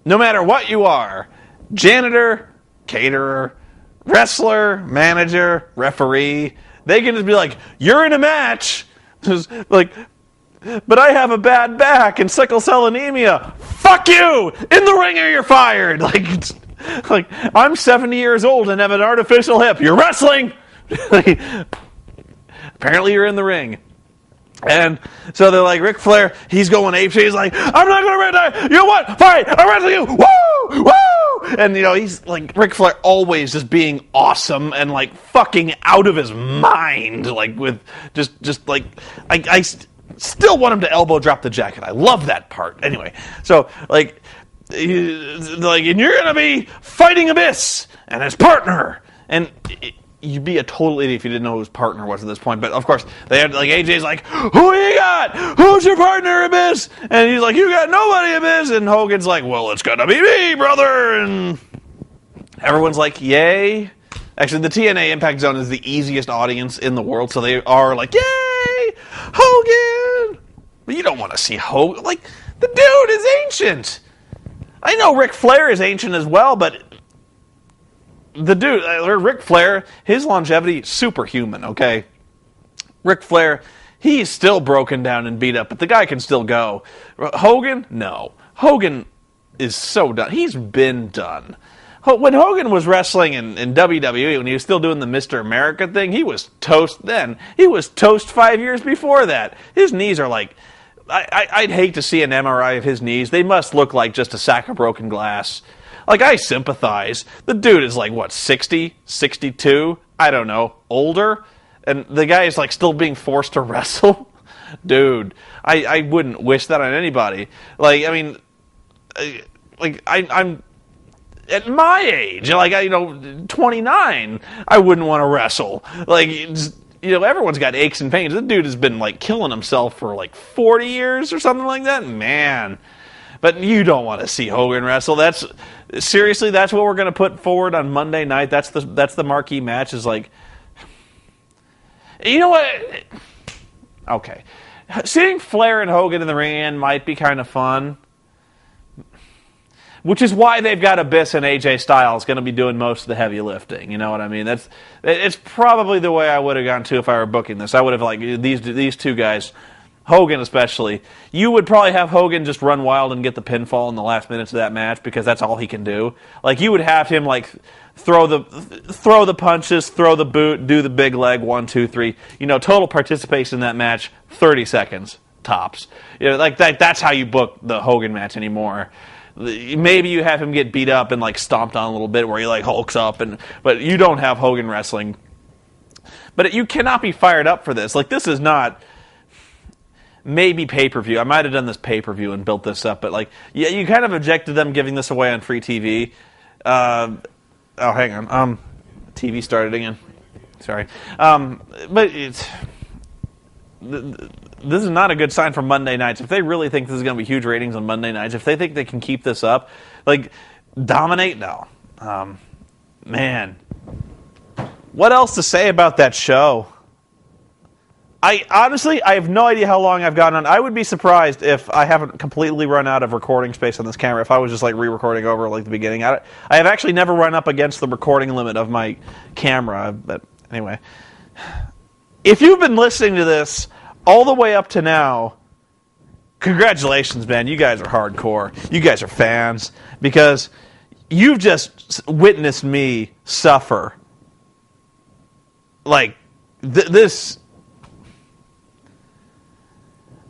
no matter what you are, janitor, caterer, wrestler, manager, referee, they can just be like, "You're in a match." Like, "But I have a bad back and sickle cell anemia." Fuck you! In the ring or you're fired. Like I'm 70 years old and have an artificial hip. You're wrestling. Apparently, you're in the ring. And so they're like, Ric Flair, he's going apeshit. He's like, "I'm not going to retire. You know what? Fine, I'll wrestle you. Woo! Woo!" And, he's like, Ric Flair always just being awesome and, like, fucking out of his mind. Like, with just like, I still want him to elbow drop the jacket. I love that part. Anyway, so, and you're going to be fighting Abyss and his partner. And you'd be a total idiot if you didn't know who his partner was at this point. But, of course, they had, like, AJ's like, "Who you got? Who's your partner, Abyss?" And he's like, "You got nobody, Abyss." And Hogan's like, "Well, it's gonna be me, brother." And everyone's like, "Yay." Actually, the TNA Impact Zone is the easiest audience in the world, so they are like, "Yay, Hogan!" But you don't want to see Hogan. Like, the dude is ancient. I know Ric Flair is ancient as well, but the dude, Ric Flair, his longevity, superhuman, okay? Ric Flair, he's still broken down and beat up, but the guy can still go. Hogan? No. Hogan is so done. He's been done. When Hogan was wrestling in WWE, when he was still doing the Mr. America thing, he was toast then. He was toast 5 years before that. His knees are like, I'd hate to see an MRI of his knees. They must look like just a sack of broken glass. Like, I sympathize. The dude is like, what, 60, 62? I don't know. Older? And the guy is like still being forced to wrestle? Dude, I wouldn't wish that on anybody. Like, I mean, I'm at my age, like, 29, I wouldn't want to wrestle. Like, everyone's got aches and pains. This dude has been like killing himself for like 40 years or something like that. Man. But you don't want to see Hogan wrestle. That's what we're going to put forward on Monday night. That's the marquee match. Is like, you know what? Okay, seeing Flair and Hogan in the ring might be kind of fun. Which is why they've got Abyss and AJ Styles going to be doing most of the heavy lifting. You know what I mean? It's probably the way I would have gone too if I were booking this. I would have like these two guys, Hogan especially. You would probably have Hogan just run wild and get the pinfall in the last minutes of that match because that's all he can do. Like you would have him like throw the punches, throw the boot, do the big leg 1, 2, 3. Total participation in that match 30 seconds tops. Like that's how you book the Hogan match anymore. Maybe you have him get beat up and like stomped on a little bit where he like hulks up, but you don't have Hogan wrestling. But you cannot be fired up for this. Like this is not maybe pay-per-view. I might have done this pay-per-view and built this up, but like yeah, you kind of objected them giving this away on free TV. Oh, hang on. TV started again. Sorry. But it's. This is not a good sign for Monday nights. If they really think this is going to be huge ratings on Monday nights, if they think they can keep this up, like, dominate? No. Man. What else to say about that show? I have no idea how long I've gotten on. I would be surprised if I haven't completely run out of recording space on this camera, if I was just like re-recording over like the beginning. I have actually never run up against the recording limit of my camera, but anyway. If you've been listening to this all the way up to now, congratulations, man. You guys are hardcore. You guys are fans because you've just witnessed me suffer. Like, this...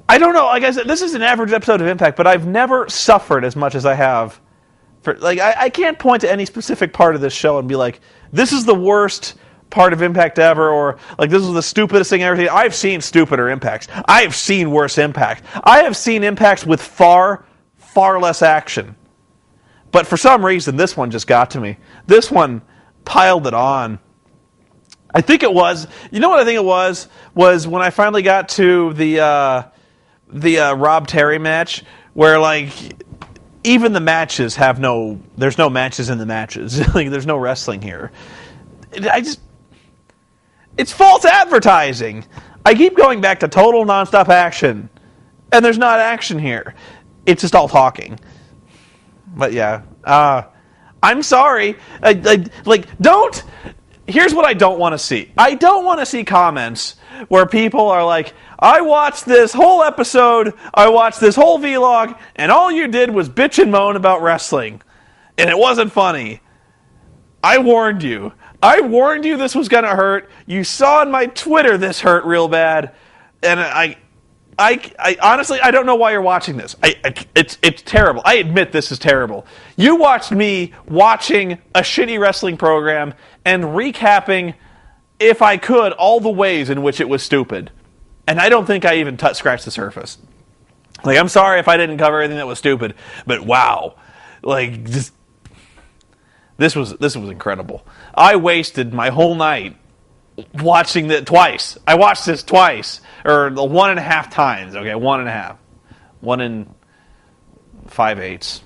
I don't know. Like I said, this is an average episode of Impact, but I've never suffered as much as I have. I can't point to any specific part of this show and be like, this is the worst part of Impact ever, or like this is the stupidest thing ever. I've seen stupider Impacts. I have seen worse Impact. I have seen Impacts with far, far less action. But for some reason, this one just got to me. This one piled it on. I think it was, you know what I think it was when I finally got to the Rob Terry match, where like even the matches there's no matches in the matches. Like there's no wrestling here. It's false advertising. I keep going back to total nonstop action, and there's not action here. It's just all talking. But yeah, I'm sorry. Don't. Here's what I don't want to see. I don't want to see comments where people are like, I watched this whole episode, I watched this whole vlog, and all you did was bitch and moan about wrestling, and it wasn't funny. I warned you. I warned you this was going to hurt. You saw on my Twitter this hurt real bad. And I honestly, I don't know why you're watching this. It's terrible. I admit this is terrible. You watched me watching a shitty wrestling program and recapping, if I could, all the ways in which it was stupid. And I don't think I even scratched the surface. Like, I'm sorry if I didn't cover everything that was stupid, but wow. Like, just... This was incredible. I wasted my whole night watching it twice. I watched this twice, or 1.5 times. Okay, 1.5, 1 in 5/8.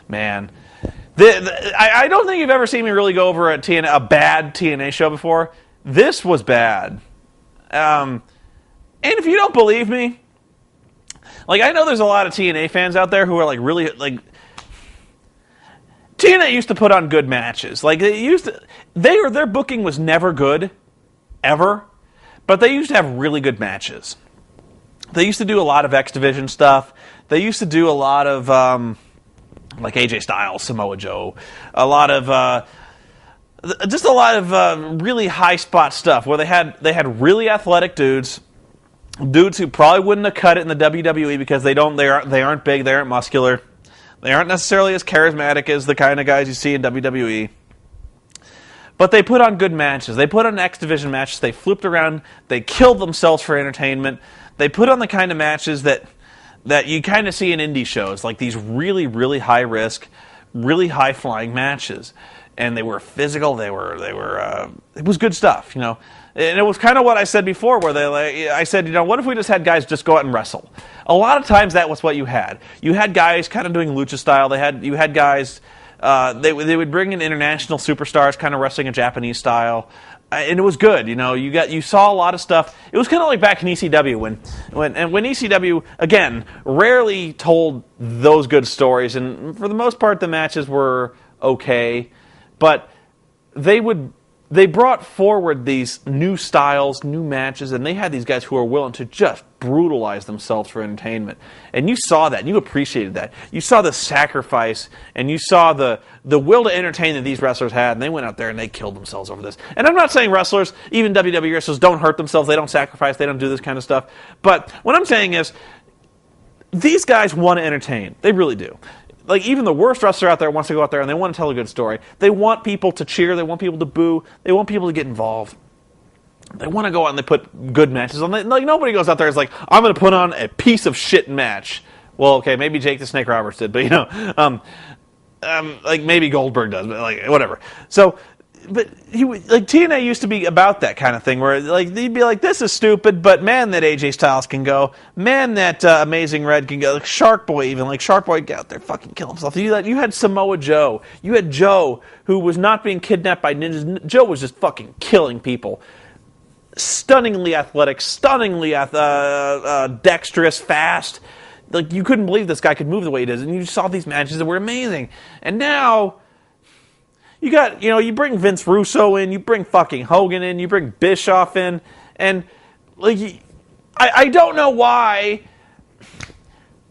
Man, I don't think you've ever seen me really go over a bad TNA show before. This was bad. And if you don't believe me, like I know there's a lot of TNA fans out there who are like really like. TNA used to put on good matches. Like their booking was never good, ever, but they used to have really good matches. They used to do a lot of X Division stuff. They used to do a lot of like AJ Styles, Samoa Joe, a lot of really high spot stuff where they had really athletic dudes who probably wouldn't have cut it in the WWE because they aren't big, they aren't muscular. They aren't necessarily as charismatic as the kind of guys you see in WWE. But they put on good matches. They put on X Division matches. They flipped around. They killed themselves for entertainment. They put on the kind of matches that you kind of see in indie shows, like these really, really high risk, really high flying matches. And they were physical. It was good stuff, you know. And it was kind of what I said before, where I said, what if we just had guys just go out and wrestle? A lot of times that was what you had. You had guys kind of doing lucha style. You had guys, they would bring in international superstars, kind of wrestling a Japanese style. And it was good, You saw a lot of stuff. It was kind of like back in ECW when ECW again rarely told those good stories, and for the most part the matches were okay, but they brought forward these new styles, new matches, and they had these guys who were willing to just brutalize themselves for entertainment. And you saw that, and you appreciated that. You saw the sacrifice, and you saw the will to entertain that these wrestlers had, and they went out there and they killed themselves over this. And I'm not saying wrestlers, even WWE wrestlers, don't hurt themselves, they don't sacrifice, they don't do this kind of stuff. But what I'm saying is, these guys want to entertain. They really do. Like, even the worst wrestler out there wants to go out there and they want to tell a good story. They want people to cheer. They want people to boo. They want people to get involved. They want to go out and they put good matches on. Like, nobody goes out there and is like, I'm going to put on a piece of shit match. Well, okay, maybe Jake the Snake Roberts did, but, like, maybe Goldberg does, but, like, whatever. So, but TNA used to be about that kind of thing, where like they'd be like, "This is stupid," but man, that AJ Styles can go. Man, that Amazing Red can go. Like Shark Boy, even like Shark Boy, get out there, fucking kill himself. You had Samoa Joe. You had Joe, who was not being kidnapped by ninjas. Joe was just fucking killing people. Stunningly athletic, stunningly dexterous, fast. Like you couldn't believe this guy could move the way he does, and you saw these matches that were amazing. And now. You got, you bring Vince Russo in, you bring fucking Hogan in, you bring Bischoff in, and, like, I don't know why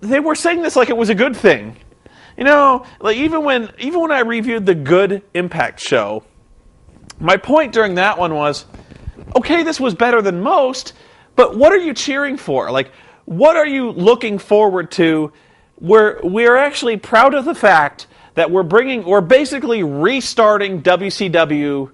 they were saying this like it was a good thing. Like, even when I reviewed the Good Impact show, my point during that one was, okay, this was better than most, but what are you cheering for? Like, what are you looking forward to? We're actually proud of the fact that we're basically restarting WCW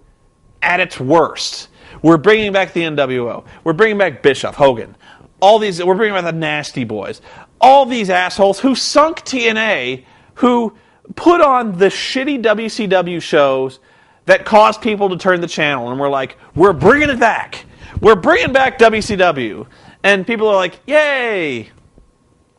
at its worst. We're bringing back the NWO. We're bringing back Bischoff, Hogan. We're bringing back the Nasty Boys. All these assholes who sunk TNA, who put on the shitty WCW shows that caused people to turn the channel. And we're like, we're bringing it back. We're bringing back WCW. And people are like, yay.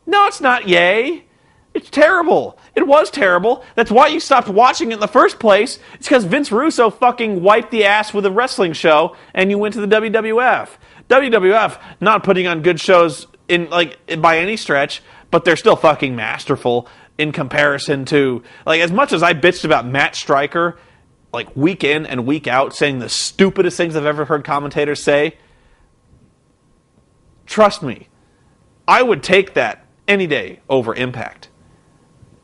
No, it's not yay. It's terrible. It was terrible. That's why you stopped watching it in the first place. It's because Vince Russo fucking wiped the ass with a wrestling show and you went to the WWF. WWF, not putting on good shows by any stretch, but they're still fucking masterful in comparison to, like, as much as I bitched about Matt Stryker, like, week in and week out, saying the stupidest things I've ever heard commentators say, trust me, I would take that any day over Impact.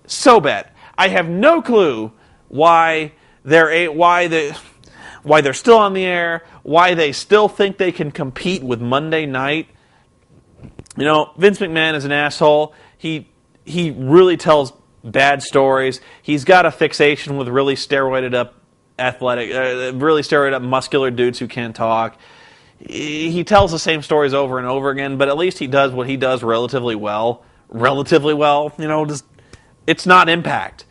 So bad. I have no clue why they're still on the air, why they still think they can compete with Monday Night. Vince McMahon is an asshole. He really tells bad stories. He's got a fixation with really steroided up muscular dudes who can't talk. He tells the same stories over and over again, but at least he does what he does relatively well. It's not Impact.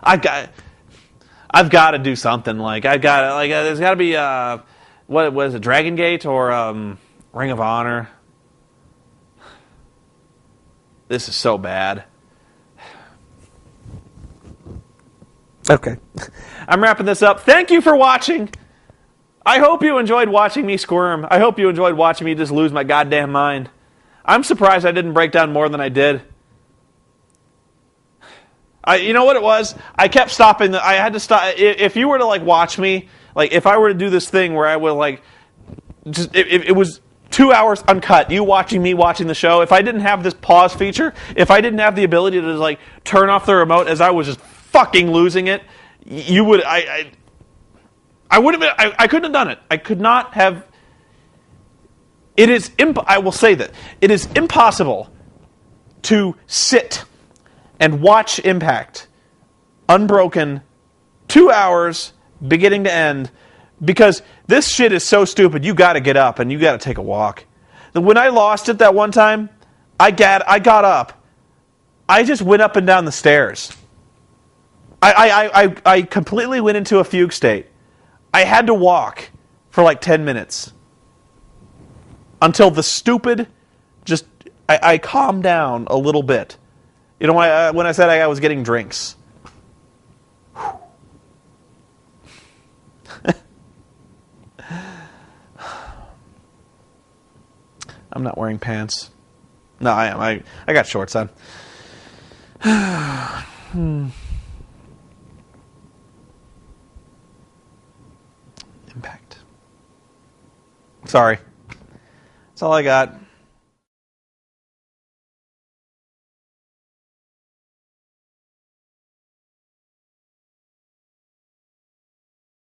I've got to do something. There's got to be what is it, Dragon Gate or Ring of Honor? This is so bad. Okay, I'm wrapping this up. Thank you for watching. I hope you enjoyed watching me squirm. I hope you enjoyed watching me just lose my goddamn mind. I'm surprised I didn't break down more than I did. You know what it was? I kept stopping. I had to stop. If you were to watch me, if I were to do this thing where I would it was 2 hours uncut, you watching me watching the show. If I didn't have this pause feature, if I didn't have the ability to turn off the remote as I was just fucking losing it, you would. I would have been. I couldn't have done it. I could not have. It is. I will say that it is impossible to sit and watch Impact unbroken 2 hours beginning to end, because this shit is so stupid. You got to get up and you got to take a walk. When I lost it that one time, I got up. I just went up and down the stairs. I completely went into a fugue state. I had to walk. for like 10 minutes. Until the stupid, I calmed down a little bit. You know, when I said I was getting drinks. I'm not wearing pants. No, I am. I got shorts on. Impact. Sorry. That's all I got.